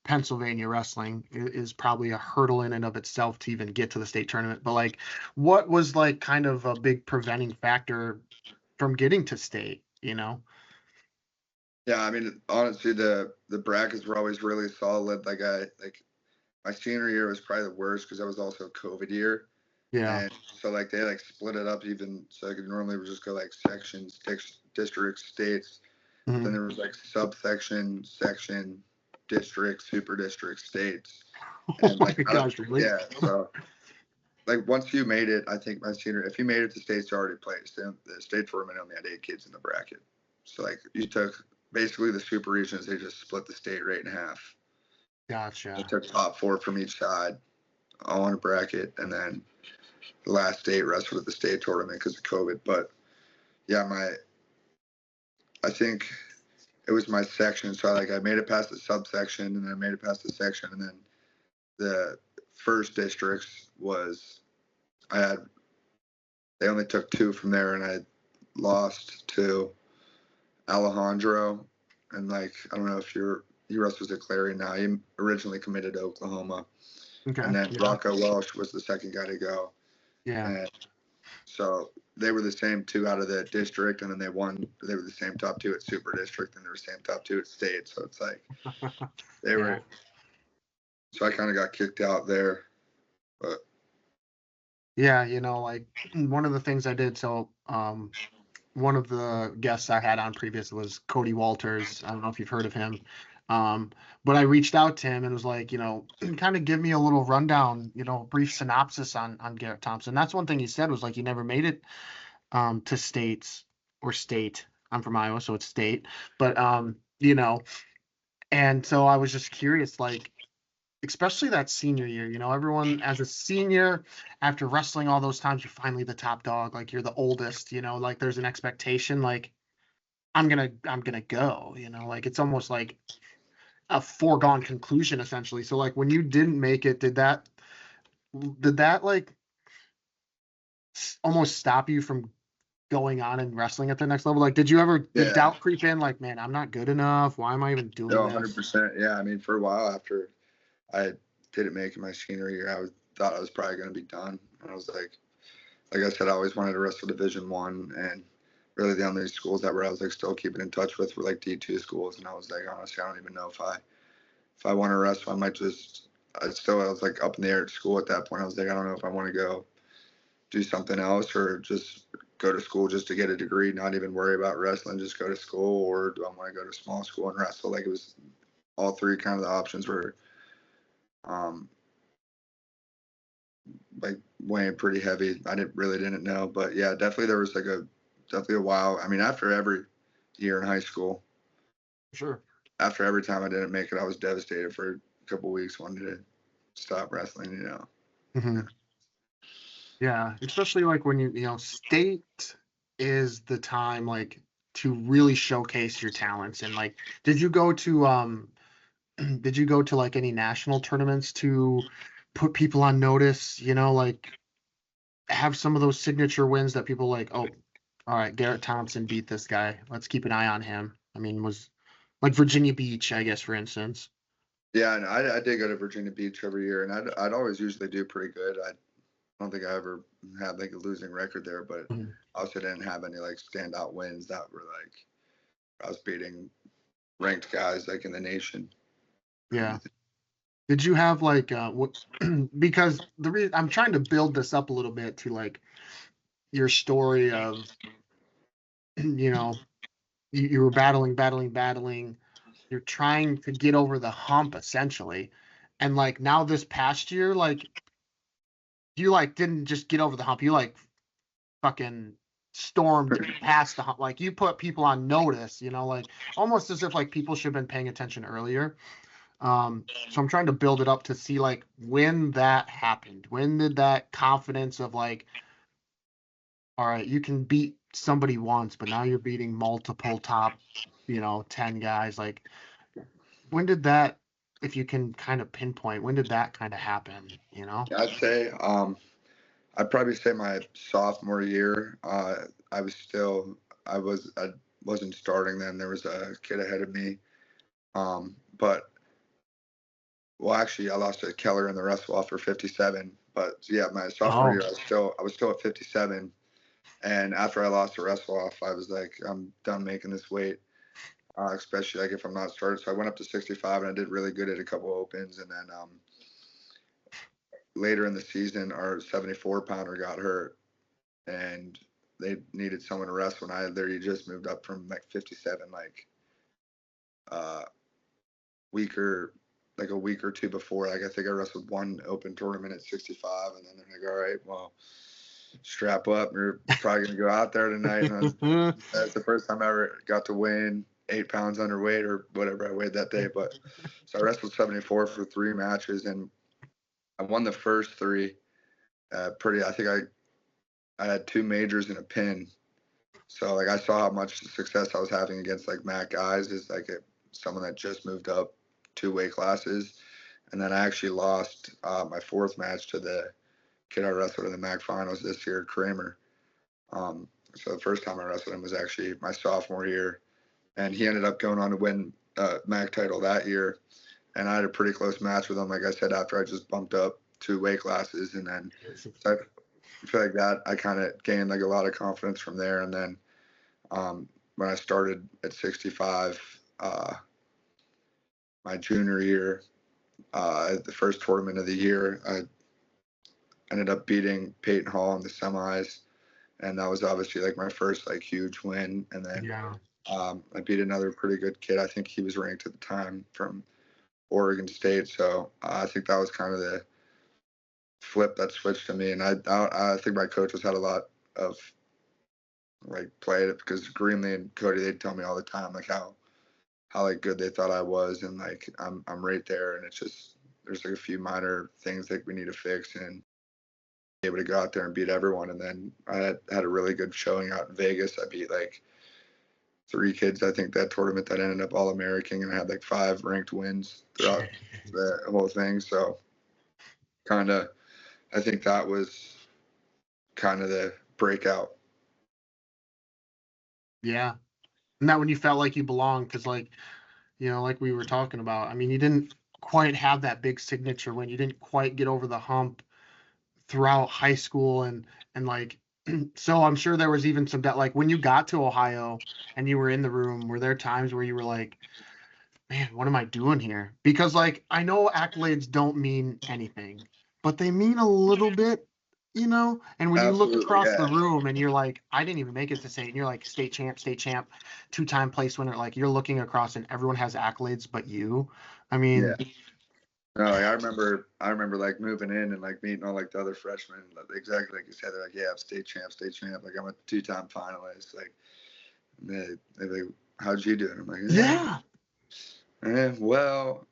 Pennsylvania wrestling is probably a hurdle in and of itself to even get to the state tournament. But like, what was like kind of a big preventing factor from getting to state, Yeah, I mean, honestly, the brackets were always really solid. Like my senior year was probably the worst because that was also a COVID year. Yeah. And so like they like split it up even so like normally we would just go like sections, districts, states. But then Mhm. there was like subsection, section, district, super district, states. Oh And my like gosh, really? yeah, so like once you made it, I think my senior if you made it to states you already placed. The state tournament only had 8 kids in the bracket. So like you took basically the super regions, they just split the state right in half. They Gotcha. took top four from each side, all in a bracket, and then the last state wrestled at the state tournament because of COVID. But yeah, I think it was my section. So like I made it past the subsection, and then I made it past the section, and then the first districts was I had they only took 2 from there, and I lost to Alejandro, and like I don't know if he wrestles at Clarion now. He originally committed to Oklahoma, Okay. and then Yeah. Rocco Welsh was the second guy to go, Yeah. and so they were the same 2 out of the district, and then they won. They were the same top 2 at super district, and they were the same top 2 at state. So it's like they Yeah. were. So I kind of got kicked out there, but Yeah. Like one of the things I did. So, one of the guests I had on previous was Cody Walters. I don't know if you've heard of him. But I reached out to him and was like, kind of give me a little rundown, brief synopsis on Garrett Thompson. That's one thing he said was like he never made it to states or state. I'm from Iowa, so it's state. But and so I was just curious, like, especially that senior year, everyone as a senior, after wrestling all those times, you're finally the top dog, like you're the oldest, like there's an expectation, like I'm gonna go, like it's almost like a foregone conclusion essentially. So like when you didn't make it, did that like almost stop you from going on and wrestling at the next level? Like did yeah, doubt creep in, like, man, I'm not good enough, why am I even doing no, this? 100%. Yeah, I mean, for a while after I didn't make it my senior year, thought I was probably going to be done. And I was like I said, I always wanted to wrestle Division One, and really the only schools that were I was like still keeping in touch with were like D2 schools. And I was like, honestly, I don't even know if I want to wrestle, I might just. I was like up in the air at school at that point. I was like, I don't know if I want to go do something else or just go to school just to get a degree, not even worry about wrestling, just go to school, or do I want to go to small school and wrestle? Like it was all three kind of the options were um, like weighing pretty heavy. I didn't know, but yeah, definitely there was definitely a while. I mean, after every year in high school, Sure. after every time I didn't make it, I was devastated for a couple weeks, wanted to stop wrestling. Hmm. Yeah, especially like when state is the time like to really showcase your talents. And like, did you go to did you go to like any national tournaments to put people on notice, like have some of those signature wins that people like, oh, all right, Garrett Thompson beat this guy. Let's keep an eye on him. I mean, was like Virginia Beach, I guess, for instance. Yeah, and I did go to Virginia Beach every year, and I'd always usually do pretty good. I don't think I ever had like a losing record there, but Mhm. I also didn't have any like standout wins that were like I was beating ranked guys like in the nation. Yeah. Did you have like what? Because the reason I'm trying to build this up a little bit to like your story of you know you were battling. You're trying to get over the hump essentially, and like now this past year, like you like didn't just get over the hump. You like fucking stormed past the hump. Like you put people on notice. Like almost as if like people should have been paying attention earlier. So I'm trying to build it up to see like when that happened. When did that confidence of like, all right, you can beat somebody once, but now you're beating multiple top, 10 guys. Like, when did that, if you can kind of pinpoint, when did that kind of happen? I'd say I'd probably say my sophomore year. I wasn't starting then. There was a kid ahead of me. But well, actually, I lost to Keller in the wrestle off for 57. But yeah, my sophomore Oh, year, I was still at 57. And after I lost the wrestle off, I was like, I'm done making this weight, especially like if I'm not started. So I went up to 65, and I did really good at a couple opens. And then later in the season, our 74 pounder got hurt, and they needed someone to wrestle. And I literally just moved up from like 57, like uh, a week or two before. Like I think I wrestled one open tournament at 65, and then they're like, all right, well, strap up. You're probably gonna go out there tonight. And that's the first time I ever got to win 8 pounds underweight or whatever I weighed that day. But so I wrestled 74 for 3 matches, and I won the first three. I think I had 2 majors and a pin. So like I saw how much success I was having against like Matt guys is like someone that just moved up 2 weight classes. And then I actually lost my fourth match to the kid I wrestled in the MAC finals this year, Kramer. So the first time I wrestled him was actually my sophomore year, and he ended up going on to win MAC title that year. And I had a pretty close match with him, like I said, after I just bumped up 2 weight classes, and then so I feel like that I kind of gained like a lot of confidence from there. And then when I started at 65, my junior year, the first tournament of the year, I ended up beating Peyton Hall in the semis, and that was obviously like my first like huge win. And then yeah. I beat another pretty good kid. I think he was ranked at the time from Oregon State. So I think that was kind of the flip that switched to me. And I think my coaches had a lot of like played it because Greenlee and Cody, they'd tell me all the time like how like good they thought I was, and like I'm right there, and it's just there's like a few minor things that we need to fix and be able to go out there and beat everyone. And then I had a really good showing out in Vegas. I beat like 3 kids, I think, that tournament that ended up All American, and I had like 5 ranked wins throughout the whole thing. So kind of, I think that was kind of the breakout. Yeah. And that when you felt like you belonged, because like, like we were talking about, I mean, you didn't quite have that big signature when you didn't quite get over the hump throughout high school and like so I'm sure there was even some that like when you got to Ohio and you were in the room, were there times where you were like, man, what am I doing here? Because like I know accolades don't mean anything, but they mean a little bit. And when you look Absolutely, across the yeah. room and you're like, I didn't even make it to state, and you're like state champ, 2-time place winner, like you're looking across and everyone has accolades but you. I Yeah. mean, No, like, I remember like moving in and like meeting all like the other freshmen, like, exactly like you said. They're like, yeah, I'm state champ. Like I'm a 2-time finalist. Like they're like, how'd you do? And I'm like, yeah. well,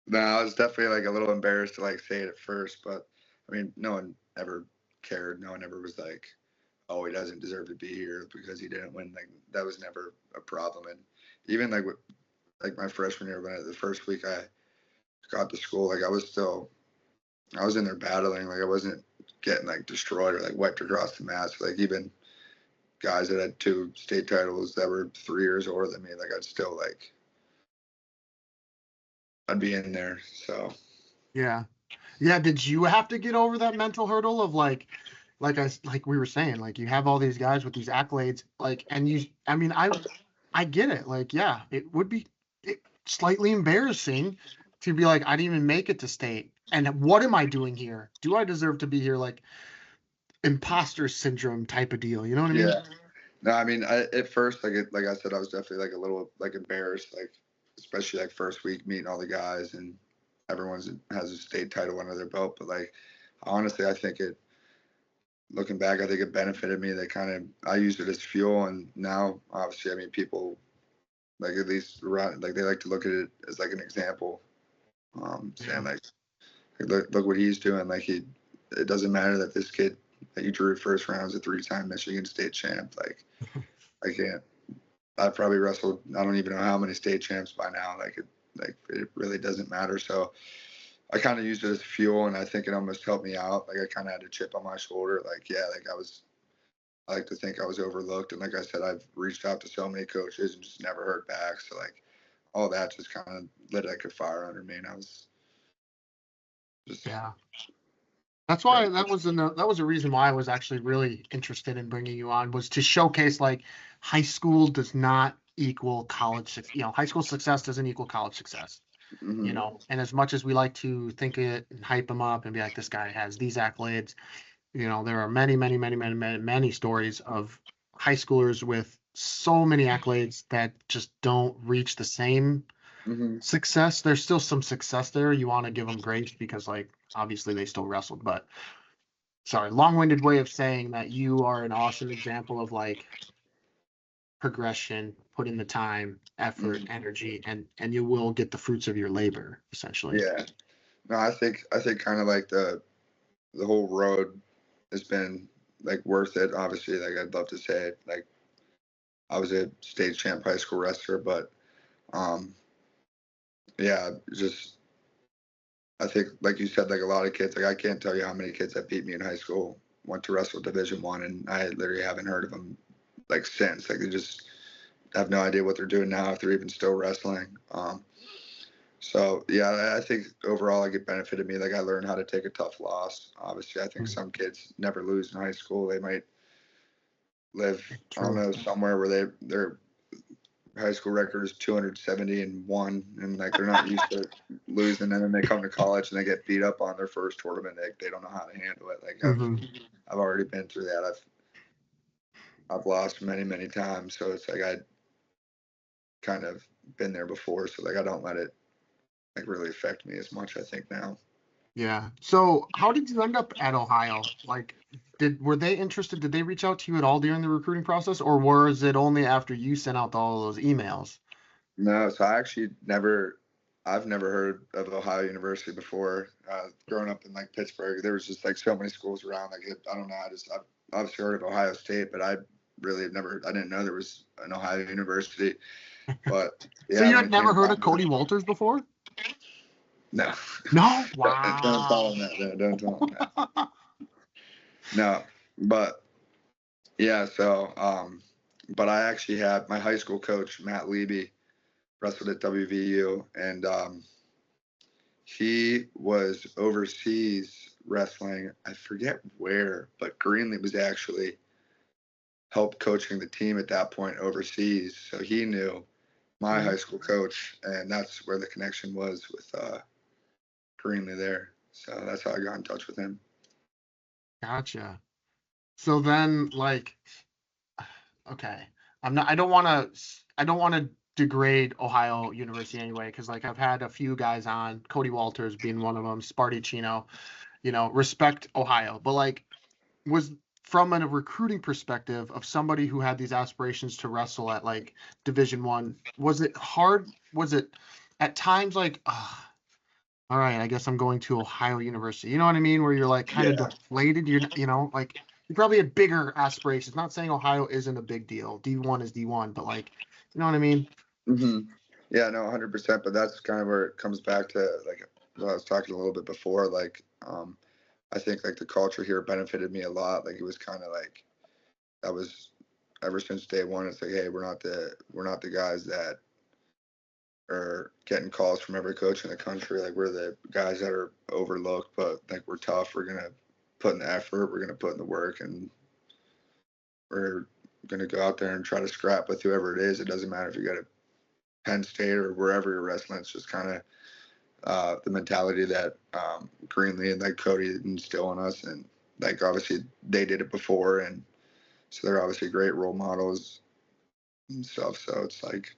no, I was definitely like a little embarrassed to like say it at first, but I mean, no one ever cared. No one ever was like, oh, he doesn't deserve to be here because he didn't win. Like that was never a problem. And even like like my freshman year, the first week I got to school, like I was in there battling. Like I wasn't getting like destroyed or like wiped across the mat. So, like even guys that had 2 state titles that were 3 years older than me, like I'd be in there. So Yeah. Yeah, did you have to get over that mental hurdle of like we were saying, like you have all these guys with these accolades, like, and I mean, I get it. Like, yeah, it would be slightly embarrassing to be like, I didn't even make it to state. And what am I doing here? Do I deserve to be here? Like imposter syndrome type of deal. You know what I mean? Yeah. No, I mean, at first, like I said, I was definitely like a little like embarrassed, like especially like first week meeting all the guys and everyone's has a state title under their belt. But like honestly, I think looking back, I think it benefited me. I used it as fuel, and now obviously, I mean, people like at least around like they like to look at it as like an example, saying like look what he's doing. Like it doesn't matter that this kid that you drew first round is a 3-time Michigan state champ. Like I can't. I've probably wrestled. I don't even know how many state champs by now. Like it really doesn't matter. So I kind of used it as fuel, and I think it almost helped me out. Like I kind of had a chip on my shoulder. Like yeah, like I like to think I was overlooked, and like I said, I've reached out to so many coaches and just never heard back. So like all that just kind of lit like a fire under me, and I was just yeah. That's why that was a reason why I was actually really interested in bringing you on, was to showcase like high school does not equal college. High school success doesn't equal college success. Mm-hmm. And as much as we like to think it and hype them up and be like, this guy has these accolades, there are many, many, many, many, many, many stories of high schoolers with so many accolades that just don't reach the same success. There's still some success there. You want to give them grace because, like, obviously they still wrestled. But sorry, long-winded way of saying that you are an awesome example of like progression, put in the time, effort, energy, and you will get the fruits of your labor, essentially. Yeah. No, I think kind of like the whole road has been like worth it. Obviously, like I'd love to say like I was a state champ high school wrestler, but yeah, just I think like you said, like a lot of kids, like I can't tell you how many kids that beat me in high school went to wrestle Division 1, and I literally haven't heard of them like since. Like they just have no idea what they're doing now, if they're even still wrestling. So yeah, I think overall like it benefited me. Like I learned how to take a tough loss. Obviously, I think some kids never lose in high school. They might live, I don't know, somewhere where their high school record is 270-1, and like they're not used to losing, and then they come to college and they get beat up on their first tournament. They don't know how to handle it. Like I've already been through that. I've lost many times, so it's like I'd kind of been there before. So like I don't let it like really affect me as much, I think, now. Yeah. So how did you end up at Ohio? Like, were they interested? Did they reach out to you at all during the recruiting process, or was it only after you sent out all those emails? No, so I've never heard of Ohio University before. Growing up in like Pittsburgh, there was just like so many schools around. Like I don't know, I've obviously heard of Ohio State, but I really have never. I didn't know there was an Ohio University. But yeah, So you when had it never came heard down of to Cody it, Walters before? no, No. don't tell Wow. him that. No, don't tell him that. No, but yeah. So, but I actually had my high school coach Matt Leby wrestled at WVU, and he was overseas wrestling. I forget where, but Greenlee was actually helped coaching the team at that point overseas. So he knew my high school coach, and that's where the connection was with Greenlee there. So that's how I got in touch with him. Gotcha. So then, like, okay, I don't want to degrade Ohio University anyway, because like I've had a few guys on, Cody Walters being one of them, Sparty Chino, respect Ohio, but like, was from a recruiting perspective of somebody who had these aspirations to wrestle at like Division 1, was it hard? Was it at times like, all right, I guess I'm going to Ohio University. You know what I mean? Where you're like kind of Yeah. deflated. Like you probably had bigger aspirations. Not saying Ohio isn't a big deal. D1 is D1, but like, you know what I mean? hmm Yeah, no, 100%. But that's kind of where it comes back to like what I was talking a little bit before. Like, I think like the culture here benefited me a lot. Like it was kind of like that was ever since day one. It's like, hey, we're not the guys that are getting calls from every coach in the country. Like we're the guys that are overlooked, but like we're tough. We're gonna put in the effort. We're gonna put in the work, and we're gonna go out there and try to scrap with whoever it is. It doesn't matter if you got a Penn State or wherever you're wrestling. It's just kind of the mentality that Greenlee and like Cody instill in us, and like obviously they did it before, and so they're obviously great role models and stuff. So it's like,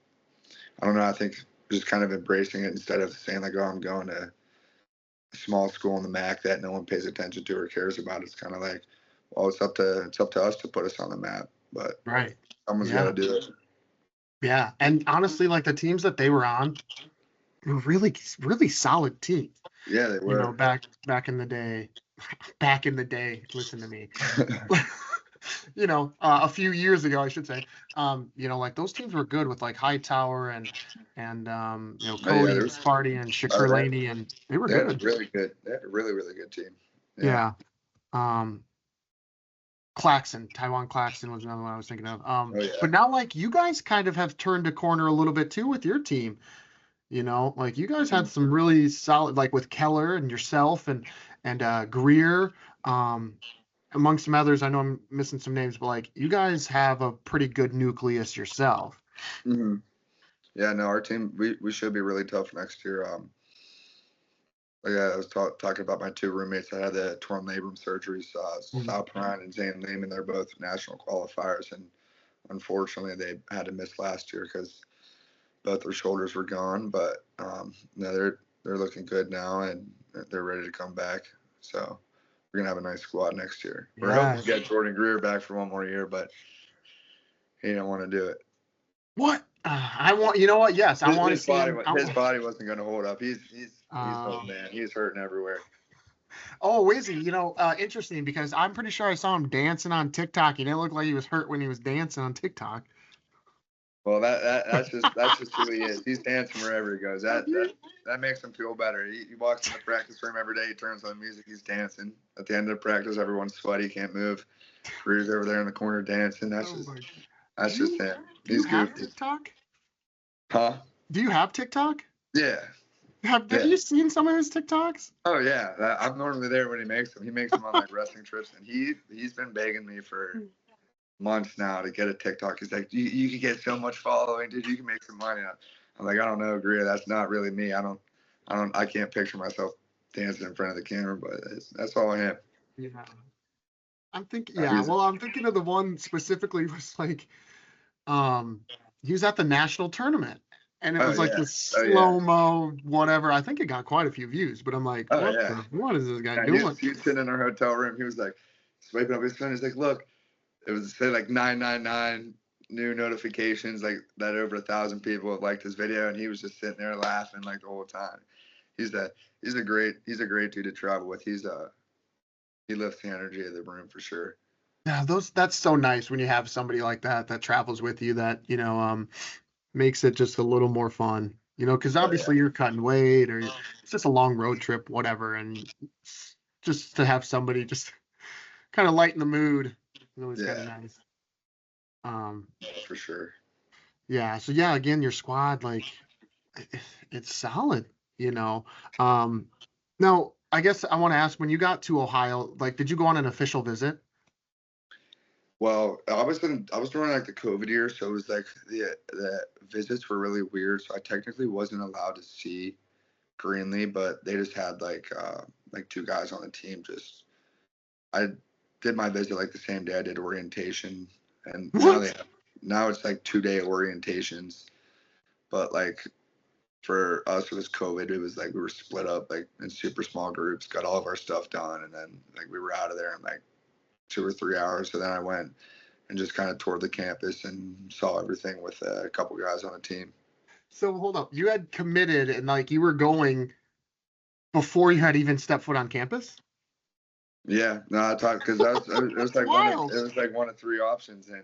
I don't know. I think just kind of embracing it instead of saying like, oh, I'm going to a small school in the MAC that no one pays attention to or cares about. It's kind of like, well, it's up to us to put us on the map, but Right. someone's got to do it. Yeah. And honestly, like the teams that they were on were really, really solid teams. Yeah, they were. You know, back in the day. Back in the day, listen to me. You know, a few years ago, I should say. You know, like those teams were good with like Hightower and you know, Cody and Sparty and Shakur Laney, and they were good. Had a really good. They had a really, really good team. Yeah. Claxton, Taiwan Claxton was another one I was thinking of. But now, like, you guys kind of have turned a corner a little bit too with your team. You know, like you guys had some really solid, like with Keller and yourself and Greer, amongst some others. I know I'm missing some names, but like you guys have a pretty good nucleus yourself. Mm-hmm. Yeah, no, our team, we should be really tough next year. Like I was talking about my two roommates that had the torn labrum surgeries, Sal Perrine and Zane Lehman. They're both national qualifiers, and unfortunately, they had to miss last year because both their shoulders were gone. But no, they're looking good now, and they're ready to come back. So we're gonna have a nice squad next year. We're hoping to get Jordan Greer back for one more year, but he don't want to do it. What? I want, you know what? Yes, I want to see him. His body wasn't going to hold up. He's old, man. He's hurting everywhere. Oh, is he? You know, interesting, because I'm pretty sure I saw him dancing on TikTok. He didn't look like he was hurt when he was dancing on TikTok. Well, that's just who he is. He's dancing wherever he goes. That makes him feel better. He walks in the practice room every day. He turns on music. He's dancing. At the end of the practice, everyone's sweaty, can't move. Greer's over there in the corner dancing. That's just him. He's goofy. Have TikTok? Huh? Do you have TikTok? Yeah. Have you seen some of his TikToks? Oh yeah, I'm normally there when he makes them. He makes them on like wrestling trips, and he's been begging me for months now to get a TikTok. He's like, you could get so much following, dude. You can make some money. I'm like, I don't know, Greer. That's not really me. I can't picture myself dancing in front of the camera, but that's all I have. Yeah. I'm thinking. Yeah. Well, I'm thinking of the one specifically was like, he was at the national tournament. And it was like the slow-mo, whatever. I think it got quite a few views, but I'm like, what is this guy doing? He was sitting in our hotel room. He was like swiping up his phone. He's like, look, it was say like 999 new notifications, like that over 1,000 people have liked his video, and he was just sitting there laughing like the whole time. He's a great dude to travel with. He lifts the energy of the room for sure. Yeah, that's so nice when you have somebody like that travels with you, that, you know, makes it just a little more fun, you know, because obviously you're cutting weight, or it's just a long road trip, whatever, and just to have somebody just kind of lighten the mood is always kind of nice. For sure. Yeah. So yeah, again, your squad, like, it's solid, you know. Now I guess I want to ask, when you got to Ohio, like, did you go on an official visit? Well, I was during like the COVID year, so it was like the visits were really weird. So I technically wasn't allowed to see Greenlee, but they just had like two guys on the team. I did my visit like the same day I did orientation, and now it's like 2-day orientations. But like for us, it was COVID. It was like we were split up like in super small groups, got all of our stuff done, and then like we were out of there in like 2 or 3 hours. So then I went and just kind of toured the campus and saw everything with a couple guys on the team. So hold up, you had committed and like you were going before you had even stepped foot on campus? Yeah, no, I talked because it was like one of 3 options, and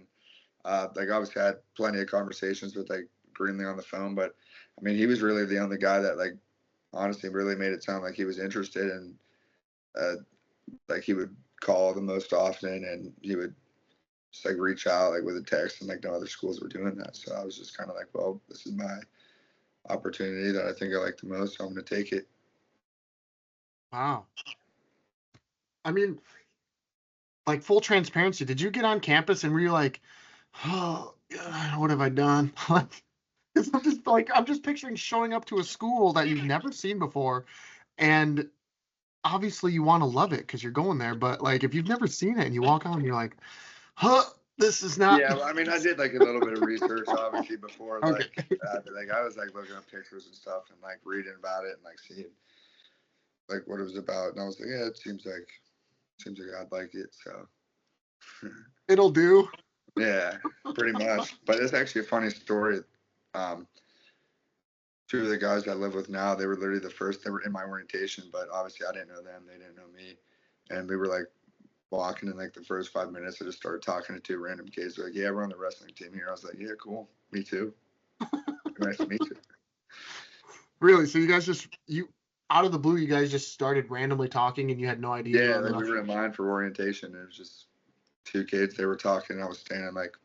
like obviously I had plenty of conversations with like Greenlee on the phone, but I mean he was really the only guy that like honestly really made it sound like he was interested, and like he would call the most often, and he would just like reach out like with a text, and like no other schools were doing that. So I was just kind of like, well, this is my opportunity that I think I like the most, so I'm going to take it. Wow. I mean, like, full transparency, did you get on campus and were you like, oh, what have I done? I'm just picturing showing up to a school that you've never seen before, and obviously you want to love it because you're going there, but like if you've never seen it and you walk on, you're like, huh, this is not. Yeah, well, I mean, I did like a little bit of research, obviously, before Okay. like I was like looking up pictures and stuff and like reading about it and like seeing like what it was about, and I was like, yeah, it seems like I'd like it, so It'll do. yeah, pretty much. But it's actually a funny story. Um, Two of the guys I live with now, they were literally the first. They were in my orientation, but obviously I didn't know them. They didn't know me, and we were like walking in like the first 5 minutes. I just started talking to two random kids. They're like, yeah, we're on the wrestling team here. I was like, yeah, cool, me too. Nice to meet you. Really? So you guys out of the blue, you guys just started randomly talking and you had no idea? Yeah, like we were in line for orientation. And it was just two kids. They were talking. I was standing like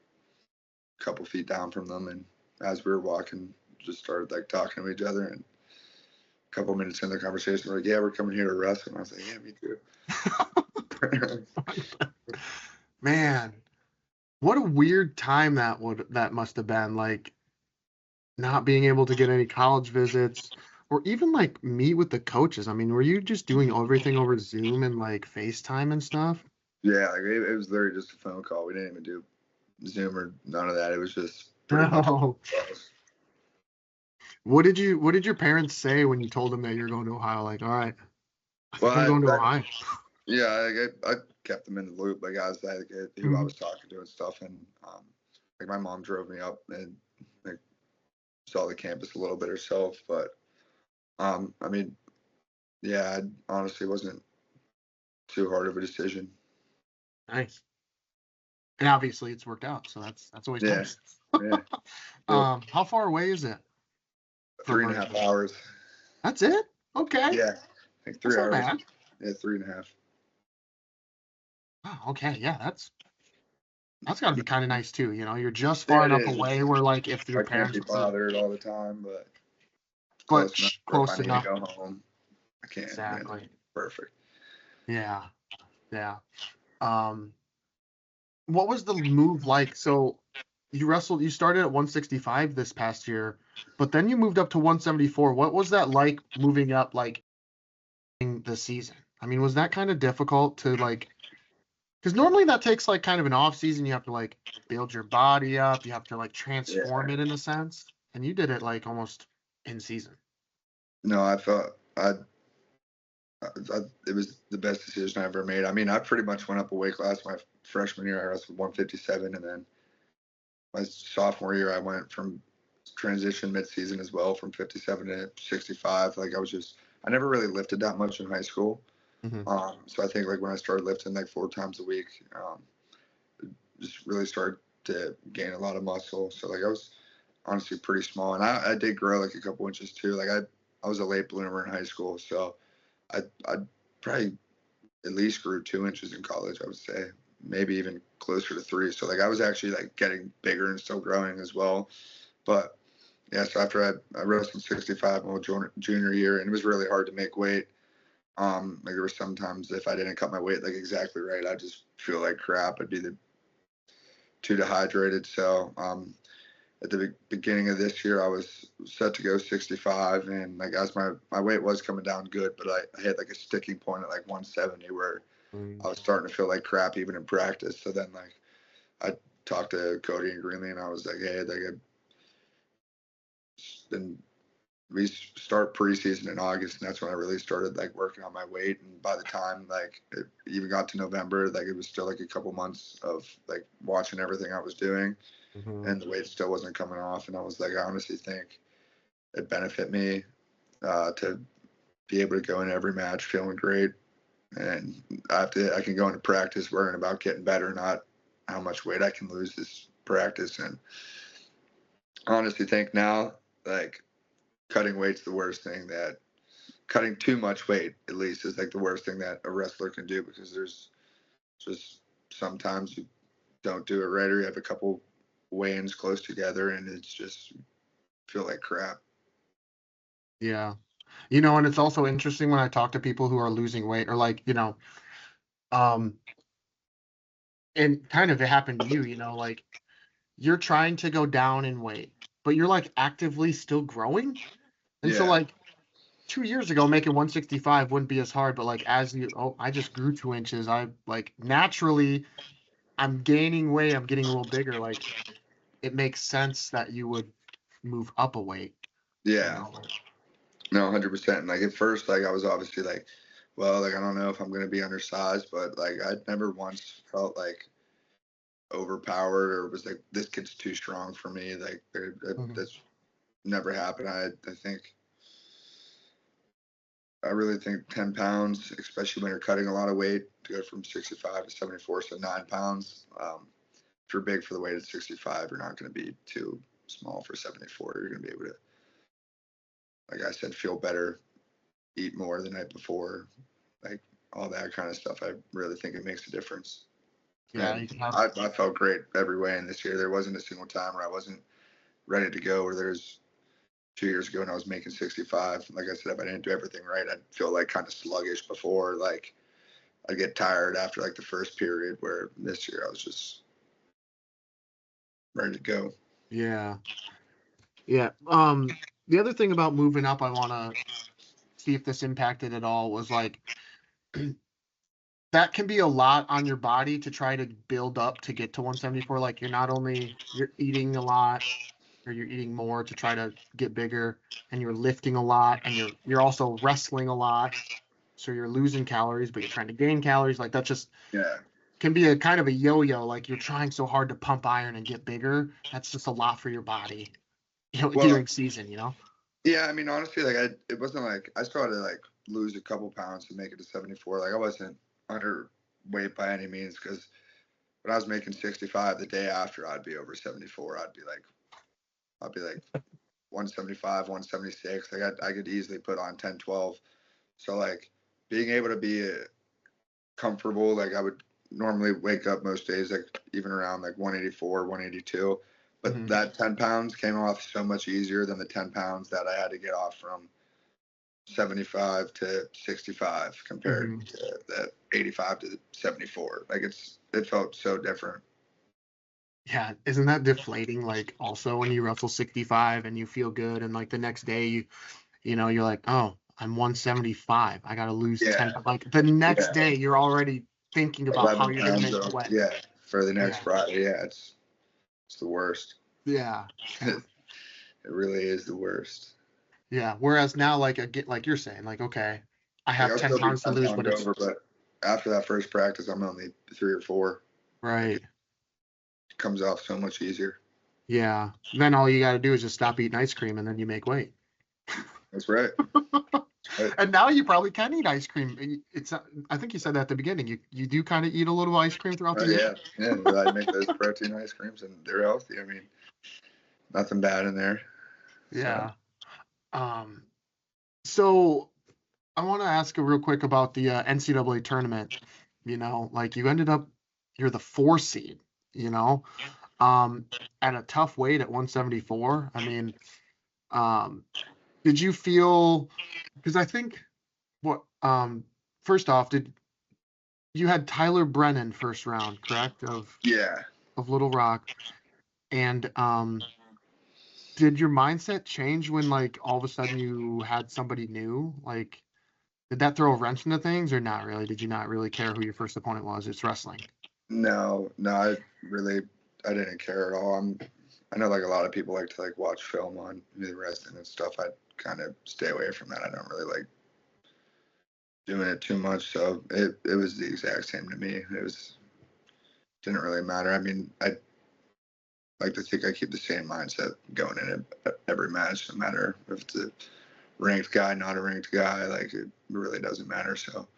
a couple feet down from them, and as we were walking, just started like talking to each other. And a couple minutes in the conversation, we're like, yeah, we're coming here to wrestle. And I was like, yeah, me too. Man, what a weird time that must have been, like not being able to get any college visits or even like meet with the coaches. I mean, were you just doing everything over Zoom and like FaceTime and stuff? Yeah, like it was literally just a phone call. We didn't even do Zoom or none of that. It was just pretty much. No. What did your parents say when you told them that you're going to Ohio? Like, all right, I think I'm Well, going to Ohio. yeah, I kept them in the loop. Like I was like who I was talking to and stuff, and like my mom drove me up and like saw the campus a little bit herself. But I mean, yeah, it honestly wasn't too hard of a decision. Nice. And obviously it's worked out, so that's always Yeah, nice. yeah. Cool. How far away is it from 3.5 Murrysville? hours. That's it? Okay. Yeah, like That's three not hours. bad. Yeah, 3.5. Oh, okay, yeah, that's got to be kind of nice too. You know, you're just Yeah, far it enough is. away where like if your I can't parents be were, bothered all the time, but but close enough where if I close need to enough. go home, I can. Yeah, Exactly. perfect. Yeah, yeah. Um, what was the move like? So you started at 165 this past year, but then you moved up to 174. What was that like moving up like in the season? I mean, was that kind of difficult to like, because normally that takes like kind of an off season. You have to like build your body up. You have to like Yeah. transform it in a sense. And you did it like almost in season. No, I it was the best decision I ever made. I mean, I pretty much went up a weight class my freshman year. I was 157, and then my sophomore year I went from transition midseason as well from 57 to 65. Like I never really lifted that much in high school. Mm-hmm. So I think like when I started lifting like 4 times a week, just really started to gain a lot of muscle. So like I was honestly pretty small, and I did grow like a couple inches too. Like I was a late bloomer in high school, so I probably at least grew 2 inches in college. I would say maybe even closer to 3. So like I was actually like getting bigger and still growing as well. But yeah, so after I wrestled 65 my junior year, and it was really hard to make weight. Like there were sometimes if I didn't cut my weight like exactly right, I just feel like crap. I'd be too dehydrated. So at the beginning of this year, I was set to go 65, and like as my weight was coming down good, but I hit like a sticking point at like 170 where I was starting to feel like crap even in practice. So then like I talked to Cody and Greenlee, and I was like, hey, like then we start preseason in August, and that's when I really started like working on my weight. And by the time like it even got to November, like it was still like a couple months of like watching everything I was doing, Mm-hmm. and the weight still wasn't coming off. And I was like, I honestly think it benefit me to be able to go in every match feeling great, and I can go into practice worrying about getting better, not how much weight I can lose this practice. And I honestly think now like cutting weight's the worst thing that cutting too much weight at least is like the worst thing that a wrestler can do, because there's just sometimes you don't do it right, or you have a couple weigh-ins close together and it's just feel like crap. Yeah. You know, and it's also interesting when I talk to people who are losing weight or like, um, and kind of it happened to you, like you're trying to go down in weight but you're like actively still growing. And so Yeah. like 2 years ago, making 165 wouldn't be as hard, but like I just grew 2 inches. I like naturally I'm gaining weight. I'm getting a little bigger. Like it makes sense that you would move up a weight, you Yeah. know? No, 100%. Like at first, like I was obviously like, well, like I don't know if I'm gonna be undersized, but like I never once felt like overpowered or was like this kid's too strong for me. Like Mhm. that's never happened. I think I really think 10 pounds, especially when you're cutting a lot of weight, to go from 65 to 74, so 9 pounds. If you're big for the weight at 65, you're not going to be too small for 74. You're going to be able to, like I said, feel better, eat more the night before, like all that kind of stuff. I really think it makes a difference. Yeah, And you can have. I felt great every way in this year. There wasn't a single time where I wasn't ready to go. Where there's 2 years ago when I was making 65, like I said, if I didn't do everything right, I'd feel like kind of sluggish before. Like I'd get tired after like the first period. Where this year I was just ready to go. Yeah. Yeah. The other thing about moving up, I want to see if this impacted at all was like that can be a lot on your body to try to build up to get to 174. Like you're eating a lot or you're eating more to try to get bigger and you're lifting a lot and you're also wrestling a lot. So you're losing calories, but you're trying to gain calories. Like that just Yeah. can be a kind of a yo-yo. Like you're trying so hard to pump iron and get bigger. That's just a lot for your body, Well, during season. yeah. I mean, honestly, like it wasn't like I started to like lose a couple pounds to make it to 74. Like I wasn't underweight by any means because when I was making 65, the day after I'd be over 74. I'd be like 175, 176. Like I could easily put on 10, 12. So like being able to be comfortable, like I would normally wake up most days, like even around like 184, 182. But Mhm. that 10 pounds came off so much easier than the 10 pounds that I had to get off from 75 to 65 compared Mhm. to that 85 to 74. Like it felt so different. Yeah, isn't that deflating? Like also when you wrestle 65 and you feel good, and like the next day you're like, oh, I'm 175. I gotta lose Yeah, 10. Like the next yeah. day, you're already thinking about how 11 you're gonna pounds make off. sweat. Yeah, for the next Yeah, Friday. Yeah, it's the worst. yeah, yeah, It really is the worst. yeah. Whereas now, like you're saying, like okay, I Like have I'll 10 still be pounds to 10 lose, pounds but it's over, but after that first practice, I'm only 3 or 4. Like right. it comes off so much easier. Yeah. Then all you got to do is just stop eating ice cream, and then you make weight. That's right. Right. And now you probably can eat ice cream. I think you said that at the beginning. You do kind of eat a little ice cream throughout Oh the day. yeah, yeah. I make those protein ice creams, and they're healthy. I mean, nothing bad in there. So Yeah. Um. So I want to ask you real quick about the NCAA tournament. Like you're the 4 seed. You know, um, at a tough weight at 174. I mean, um, did you feel? Because I think what first off, did you had Tyler Brennan first round, correct? yeah, Of Little Rock. And did your mindset change when like all of a sudden you had somebody new? Like, did that throw a wrench into things or not really? Did you not really care who your first opponent was? It's wrestling. no, I didn't care at all. I know like a lot of people like to like watch film on who the wrestling and stuff. I kind of stay away from that. I don't really like doing it too much. So it was the exact same to me. It was didn't really matter. I mean, I like to think I keep the same mindset going in every match, no matter if it's a ranked guy, not a ranked guy. Like it really doesn't matter. So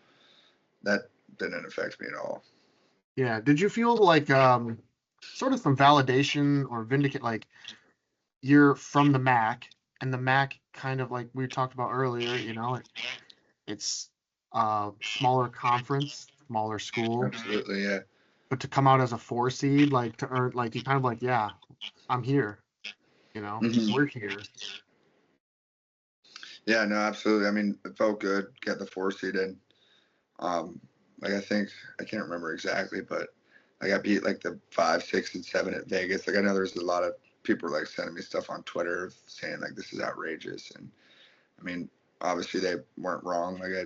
that didn't affect me at all. Yeah. Did you feel like sort of some validation or vindicate like you're from the MAC and the MAC kind of like we talked about earlier, it's a smaller conference, smaller school, Absolutely, yeah. but to come out as a 4 seed, like to earn like you kind of like, yeah, I'm here, Hmm. we're here. Yeah, no, absolutely. I mean, it felt good get the 4 seed in. Um, like I think I can't remember exactly, but like I beat like the 5, 6, and 7 at Vegas. Like I know there's a lot of people were like sending me stuff on Twitter saying like this is outrageous, and I mean obviously they weren't wrong. Like I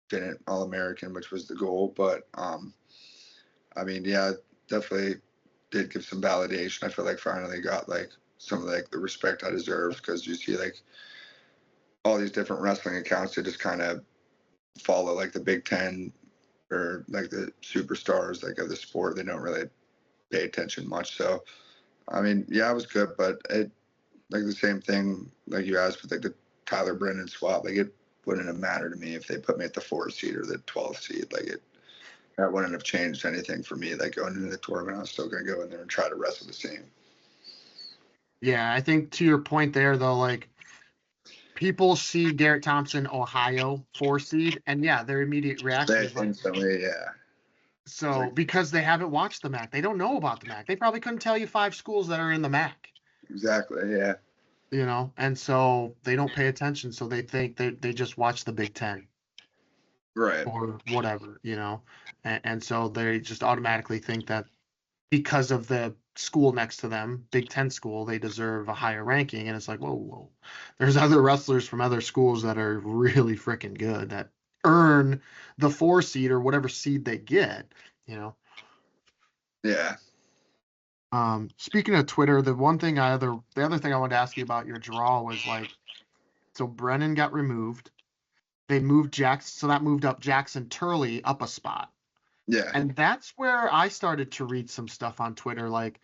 didn't All-American, which was the goal, but I mean yeah, definitely did give some validation. I feel like finally got like some of like the respect I deserved, because you see like all these different wrestling accounts that just kind of follow like the Big Ten or like the superstars like of the sport. They don't really pay attention much. So I mean, yeah, it was good, but it like the same thing like you asked with like the Tyler Brennan swap. Like it wouldn't have mattered to me if they put me at the 4th seed or the 12th seed. Like it that wouldn't have changed anything for me. Like going into the tournament, I was still gonna go in there and try to wrestle the same. Yeah, I think to your point there though, like people see Garrett Thompson, Ohio 4 seed, and yeah, their immediate reaction They is like, instantly, yeah. so because they haven't watched the MAC, they don't know about the MAC. They probably couldn't tell you 5 schools that are in the MAC. Exactly, yeah. And so they don't pay attention. So they think they just watch the Big Ten Right. or whatever, and so they just automatically think that because of the school next to them, Big Ten school, they deserve a higher ranking. And it's like, whoa. There's other wrestlers from other schools that are really freaking good that earn the 4 seed or whatever seed they get, Yeah. Speaking of Twitter, the other thing I wanted to ask you about your draw was like, so Brennan got removed. They moved Jackson, so that moved up Jackson Turley up a spot. Yeah. And that's where I started to read some stuff on Twitter, like,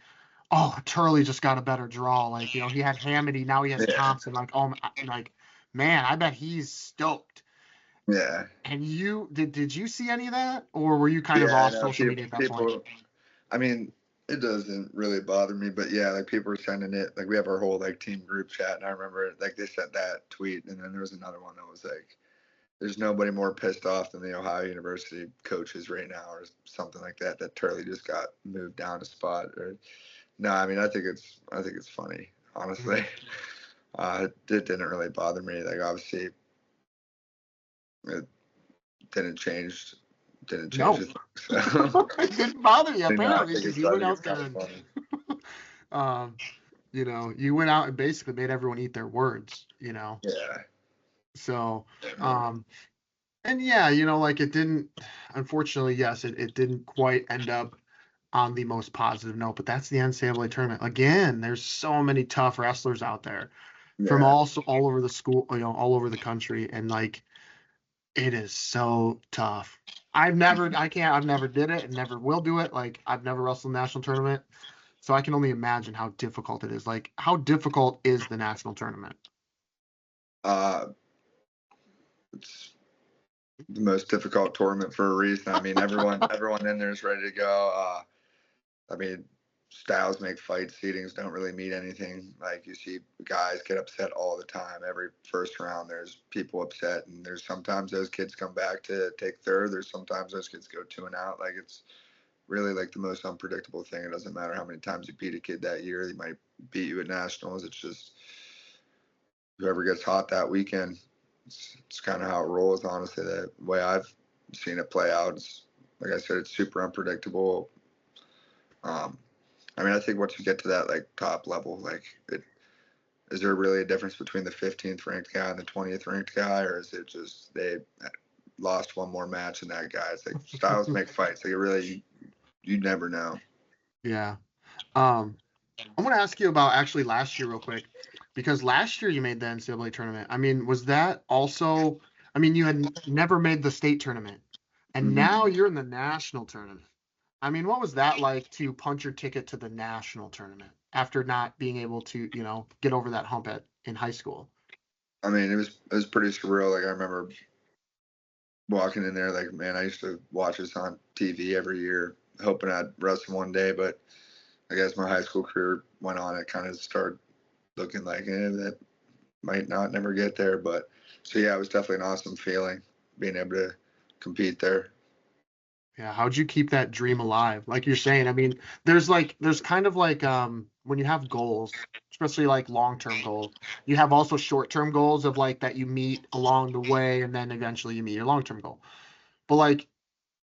oh, Turley just got a better draw. Like, he had Hamity, now he has Thompson. Like, oh, like, man, I bet he's stoked. Yeah. And did you see any of that, or were you kind of off social media at that point? I mean, it doesn't really bother me, but yeah, like people were sending it. Like we have our whole like team group chat, and I remember like they sent that tweet, and then there was another one that was like, "There's nobody more pissed off than the Ohio University coaches right now," or something like that. That Turley just got moved down a spot. Or no, I mean, I think it's funny, honestly. It didn't really bother me. Like obviously, it didn't change. No. The thing, so. It didn't bother you, I apparently, think because it's you I went think out it's kind there of funny. you went out and basically made everyone eat their words, Yeah. So, and yeah, like it didn't, unfortunately, yes, it didn't quite end up on the most positive note, but that's the NCAA tournament. Again, there's so many tough wrestlers out there from Yeah. all over the school, all over the country. And like, it is so tough. I've never did it and never will do it. Like I've never wrestled a national tournament. So I can only imagine how difficult it is. Like, how difficult is the national tournament? It's the most difficult tournament for a reason. I mean, everyone in there is ready to go. I mean, styles make fights. Seedings don't really mean anything. Like you see guys get upset all the time. Every first round, there's people upset, and there's sometimes those kids come back to take third. There's sometimes those kids go 2 and out. Like it's really like the most unpredictable thing. It doesn't matter how many times you beat a kid that year. He might beat you at nationals. It's just whoever gets hot that weekend. It's kind of how it rolls, honestly. The way I've seen it play out, like I said, it's super unpredictable. I mean, I think once you get to that like top level, like is there really a difference between the 15th ranked guy and the 20th ranked guy, or is it just they lost one more match and that guy? It's like styles make fights. Like it really, you never know. Yeah. I'm going to ask you about actually last year real quick, because last year you made the NCAA tournament. I mean, was that also, I mean, you had never made the state tournament, and now you're in the national tournament. I mean, what was that like to punch your ticket to the national tournament after not being able to, get over that hump in high school? I mean, it was pretty surreal. Like I remember walking in there, like, man, I used to watch this on TV every year, hoping I'd wrestle one day, but I guess my high school career went on. It kind of started looking like that might not never get there. But so yeah, it was definitely an awesome feeling being able to compete there. Yeah, how'd you keep that dream alive? Like you're saying, I mean, there's kind of like when you have goals, especially like long-term goals, you have also short-term goals of like that you meet along the way and then eventually you meet your long-term goal. But like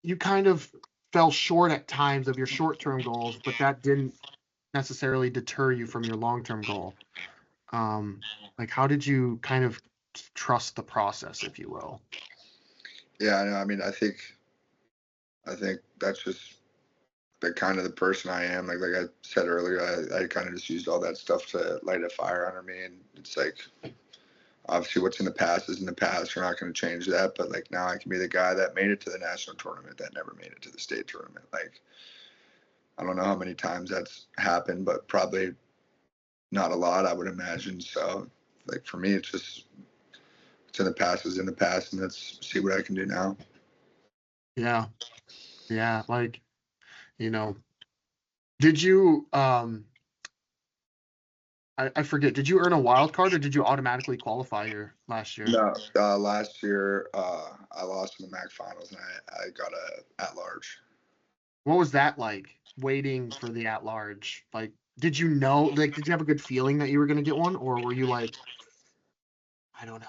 you kind of fell short at times of your short-term goals, but that didn't necessarily deter you from your long-term goal. Like, how did you kind of trust the process, if you will? Yeah, I know. I mean, I think that's just the kind of the person I am. Like I said earlier, I kind of just used all that stuff to light a fire under me, and it's like obviously what's in the past is in the past. We're not going to change that, but like now I can be the guy that made it to the national tournament that never made it to the state tournament. Like I don't know how many times that's happened, but probably not a lot, I would imagine. So like for me, it's just what's in the past is in the past, and let's see what I can do now. Yeah. Yeah. Like, did you, I forget, did you earn a wild card or did you automatically qualify your last year? No, last year I lost in the MAC finals, and I got a at large. What was that like, waiting for the at large? Like, did you know, like, did you have a good feeling that you were going to get one, or were you like, I don't know,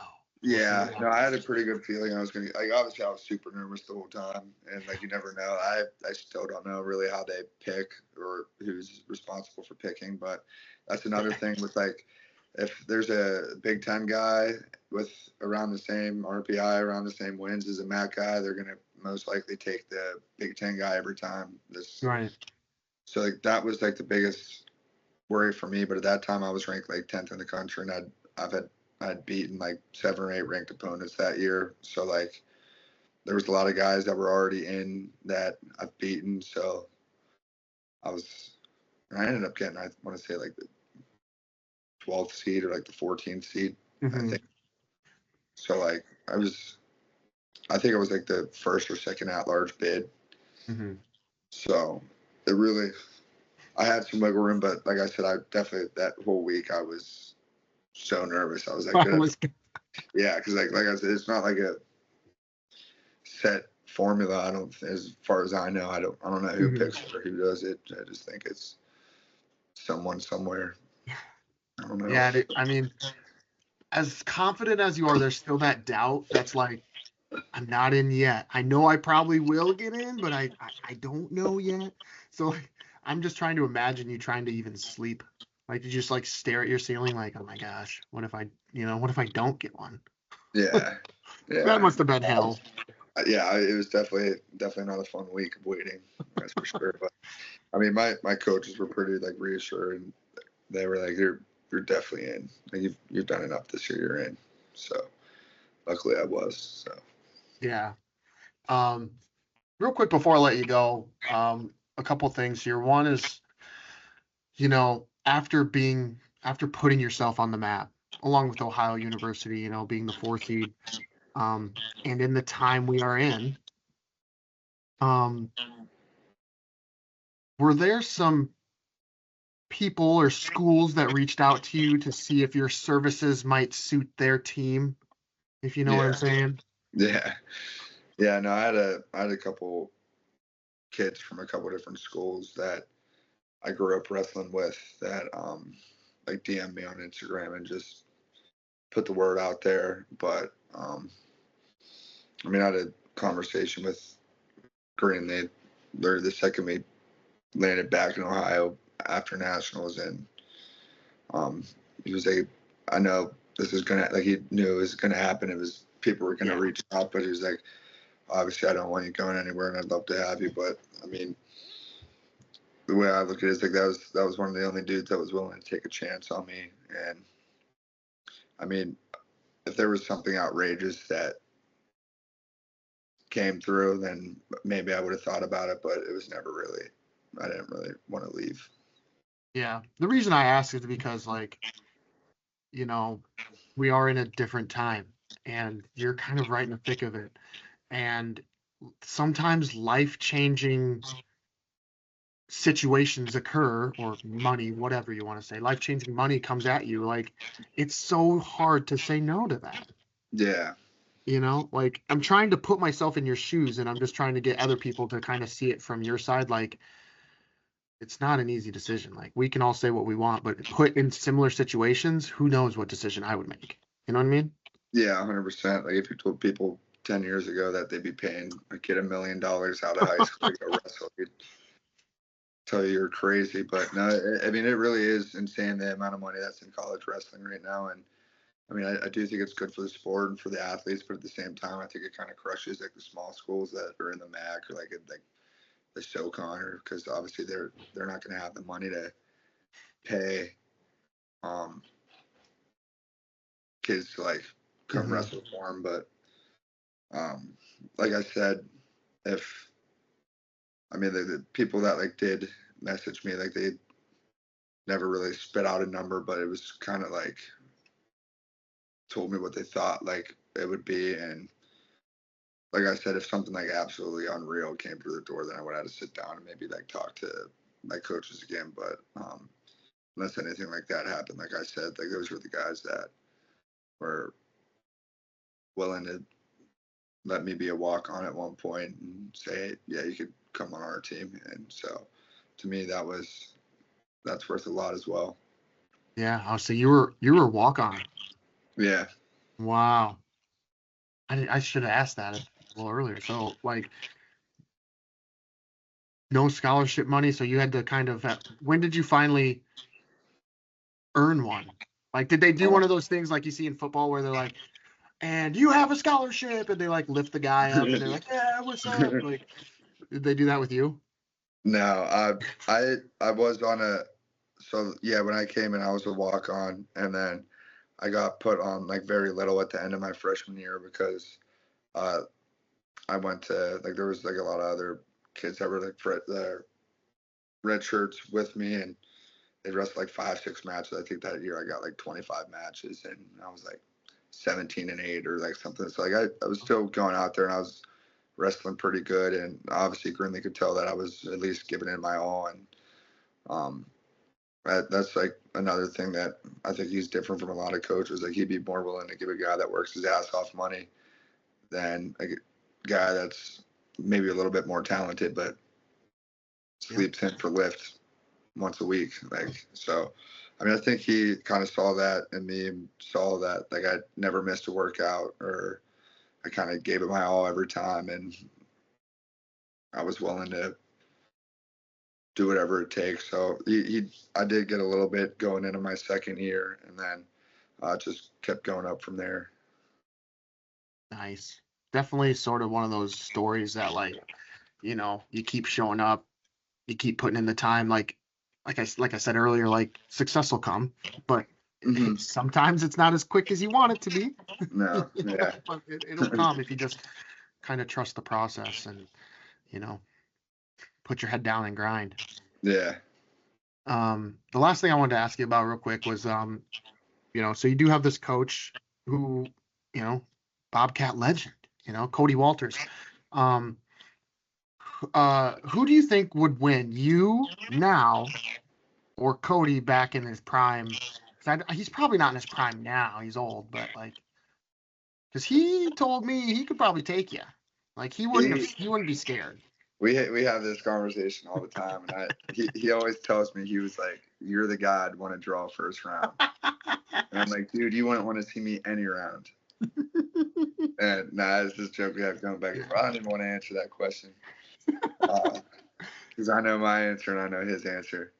we'll see Yeah, what no, I had a happens? pretty good feeling I was gonna like. Obviously, I was super nervous the whole time, and like you never know. I still don't know really how they pick or who's responsible for picking, but that's another thing with like if there's a Big Ten guy with around the same RPI, around the same wins as a MAC guy, they're gonna most likely take the Big Ten guy every time. This Right. so like that was like the biggest worry for me. But at that time, I was ranked like 10th in the country, and I'd beaten like 7 or 8 ranked opponents that year. So like there was a lot of guys that were already in that I've beaten. So I ended up getting, I want to say like the 12th seed or like the 14th seed, I Hmm. think. So like I think I was like the first or second at large bid. Hmm. So it really, I had some wiggle room, but like I said, I definitely, that whole week I was so nervous. I was like, I was, yeah, because like I said, it's not like a set formula. I don't, as far as I know, I don't know who mhm. picks it or who does it. I just think it's someone somewhere. I don't know. Yeah, I mean, as confident as you are, there's still that doubt that's like, I'm not in yet. I know I probably will get in, but I don't know yet. So like, I'm just trying to imagine you trying to even sleep. Like you just like stare at your ceiling like, oh my gosh, what if I don't get one? Yeah, That yeah, must have been hell. yeah. It was definitely not a fun week of waiting. That's for sure. But I mean, my coaches were pretty like reassured. They were like, you're definitely in. Like, you've done enough this year. You're in. So luckily I was. So Yeah. Um, Real quick before I let you go, a couple things here. One is, after putting yourself on the map, along with Ohio University, being the 4th seed, and in the time we are in, um, were there some people or schools that reached out to you to see if your services might suit their team, if you know what I'm yeah, saying? yeah, yeah. No, I had a couple kids from a couple different schools that I grew up wrestling with that like DM me on Instagram and just put the word out there. But I mean, I had a conversation with Green. They're the second we landed back in Ohio after nationals, and he was like, I know this is gonna, like, he knew it was gonna happen. It was people were gonna Yeah. reach out, but he was like, obviously I don't want you going anywhere, and I'd love to have you. But I mean, the way I look at it is like that was one of the only dudes that was willing to take a chance on me. And I mean, if there was something outrageous that came through, then maybe I would have thought about it, but it was never really. I didn't really want to leave. Yeah. The reason I ask is because, like, you know, we are in a different time and you're kind of right in the thick of it. And sometimes life-changing situations occur, or money, whatever you want to say, life-changing money comes at you. Like, it's so hard to say no to that. Yeah, Like, I'm trying to put myself in your shoes and I'm just trying to get other people to kind of see it from your side. Like, it's not an easy decision. Like, we can all say what we want, but put in similar situations, who knows what decision I would make? You know what I mean? yeah, 100%. Like if you told people 10 years ago that they'd be paying a kid $1 million out of high school to go wrestle, you'd tell you you're crazy, but no, I mean, it really is insane the amount of money that's in college wrestling right now. And I mean, I do think it's good for the sport and for the athletes, but at the same time, I think it kind of crushes like the small schools that are in the MAC or like the SoCon, or because obviously they're not going to have the money to pay kids to like come wrestle for them. But like I said, if I mean the people that like did message me, like they never really spit out a number, but it was kind of like told me what they thought like it would be. And like I said, if something like absolutely unreal came through the door, then I would have to sit down and maybe like talk to my coaches again. But unless anything like that happened, like I said, like those were the guys that were willing to let me be a walk on at one point and say, yeah, you could come on our team. And so to me, that's worth a lot as well. Yeah. Oh, so you were a walk on. Yeah. Wow. I should have asked that a little earlier. So like no scholarship money. So you had to kind of, when did you finally earn one? Like, did they do one of those things like you see in football where they're like, and you have a scholarship, and they like lift the guy up and they're like, yeah, what's up? Like, did they do that with you? No, I was on so yeah, when I came in, I was a walk on, and then I got put on like very little at the end of my freshman year because I went to like there was like a lot of other kids that were like the red shirts with me, and they wrestled like 5-6 matches. I think that year I got like 25 matches, and I was like 17-8 or like something. So like I was still going out there and I was wrestling pretty good, and obviously Grinley could tell that I was at least giving it my all. And that's like another thing that I think he's different from a lot of coaches. Like he'd be more willing to give a guy that works his ass off money than a guy that's maybe a little bit more talented but sleeps in for lift once a week. Like, so I mean, I think he kind of saw that in me, and saw that like I never missed a workout, or I kind of gave it my all every time, and I was willing to do whatever it takes. So I did get a little bit going into my second year, and then just kept going up from there. Nice. Definitely sort of one of those stories that like, you keep showing up, you keep putting in the time. Like I said earlier, like success will come, but sometimes it's not as quick as you want it to be. No, yeah. But it'll come if you just kind of trust the process and, put your head down and grind. Yeah. The last thing I wanted to ask you about real quick was, so you do have this coach who, Bobcat legend, Cody Walters. Who do you think would win, you now or Cody back in his prime? He's probably not in his prime now. He's old, but like, because he told me he could probably take you. Like he wouldn't be scared. We have this conversation all the time, and he always tells me, he was like, "You're the guy I'd want to draw first round," and I'm like, "Dude, you wouldn't want to see me any round." And it's just a joke we have going back and forth. I don't even want to answer that question because I know my answer and I know his answer.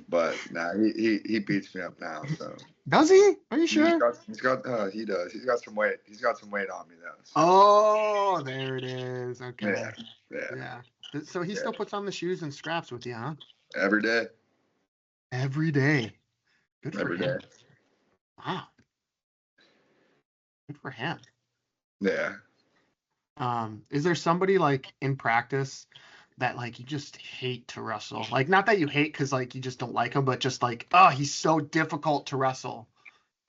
But he beats me up now. So does he? Are you sure? He does. He's got some weight. He's got some weight on me though. So. Oh, there it is. Okay. Yeah. So he still puts on the shoes and scraps with you, huh? Every day. Every day. Good for Every him. day. Wow. Good for him. Yeah. Is there somebody like in practice that like you just hate to wrestle? Like, not that you hate because like you just don't like him, but just like, oh, he's so difficult to wrestle.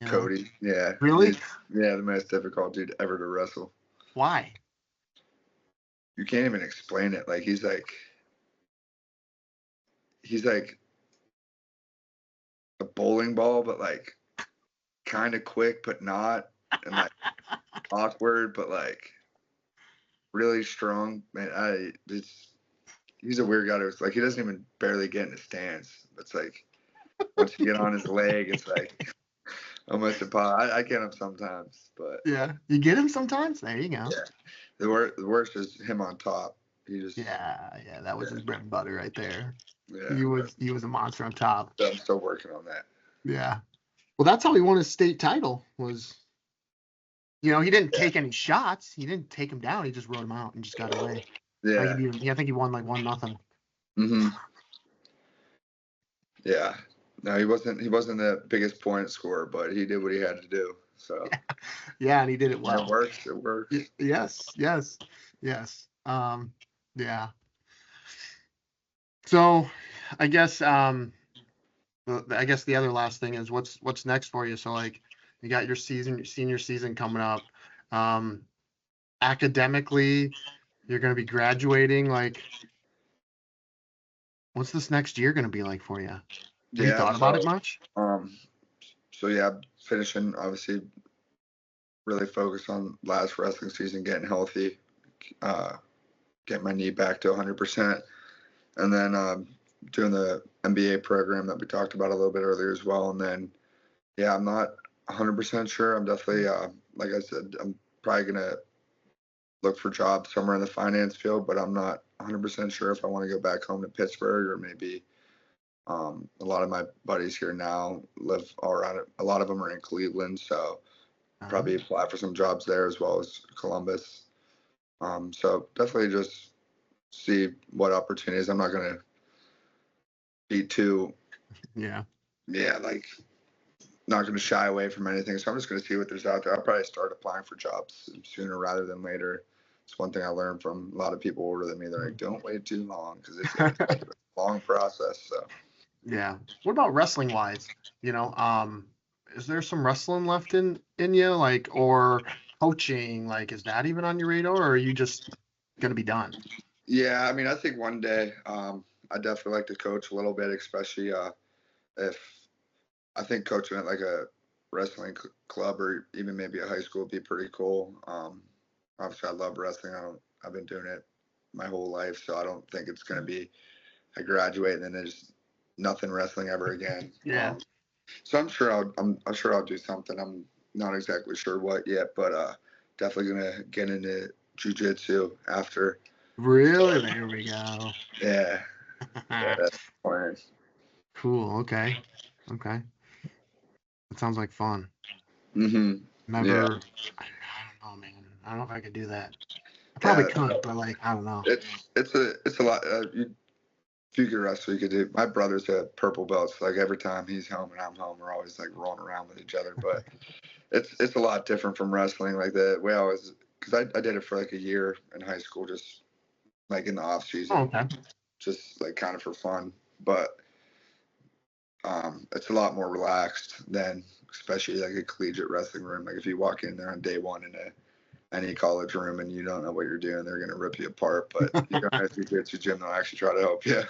Cody. Yeah. Really? The most difficult dude ever to wrestle. Why? You can't even explain it. Like he's like a bowling ball, but like kind of quick, but not, and like awkward, but like really strong. Man, he's a weird guy. It's like he doesn't even barely get in his stance. It's like once you get on his leg, it's like almost impossible. I get him sometimes, but yeah, you get him sometimes. There you go. Yeah, the worst is him on top. He just Yeah, that was his bread and butter right there. yeah. He was a monster on top. I'm still working on that. Yeah. Well, that's how he won his state title. Was he didn't take any shots. He didn't take him down. He just rode him out and just got away. Yeah. I think he won like 1-0. Mm-hmm. Yeah. No, he wasn't the biggest point scorer, but he did what he had to do. So yeah, and he did it well. It works. It works. Yes. Yeah. So, I guess the other last thing is what's next for you. So like you got your senior season coming up. Academically, you're going to be graduating. Like, what's this next year going to be like for you? Have you thought about it much? So yeah, finishing obviously really focused on last wrestling season, getting healthy, get my knee back to 100%, and then doing the MBA program that we talked about a little bit earlier as well. And then, yeah, I'm not 100% sure. I'm definitely, like I said, I'm probably gonna look for jobs somewhere in the finance field, but I'm not 100% sure if I want to go back home to Pittsburgh or maybe. A lot of my buddies here now live all around it. A lot of them are in Cleveland, so probably apply for some jobs there as well as Columbus. So definitely just see what opportunities. I'm not gonna be too, like not gonna shy away from anything. So I'm just gonna see what there's out there. I'll probably start applying for jobs sooner rather than later. It's one thing I learned from a lot of people older than me. They're like, don't wait too long because it's a long process. So. Yeah. What about wrestling wise? Is there some wrestling left in you, like, or coaching? Like, is that even on your radar, or are you just gonna be done? Yeah, I mean, I think one day I definitely like to coach a little bit, especially if I think coaching at like a wrestling club or even maybe a high school would be pretty cool. Obviously, I love wrestling. I've been doing it my whole life, so I don't think it's gonna be I graduate and then there's nothing wrestling ever again. Yeah. So I'm sure I'll do something. I'm not exactly sure what yet, but definitely gonna get into jiu-jitsu after. Really? There we go. Yeah. That's the plan. Cool. Okay. That sounds like fun. Mm-hmm. Never. Yeah. I don't know, man. I don't know if I could do that. I probably could, but like I don't know. It's a lot. If you could wrestle, you could do. My brother's a purple belt, so like every time he's home and I'm home, we're always like rolling around with each other. But it's a lot different from wrestling. Like the way I was, because I did it for like a year in high school, just like in the off season, Okay. just like kind of for fun. But it's a lot more relaxed than especially like a collegiate wrestling room. Like if you walk in there on day one in any college room and you don't know what you're doing, they're gonna rip you apart. But you go to a jiu-jitsu gym, they'll actually try to help you.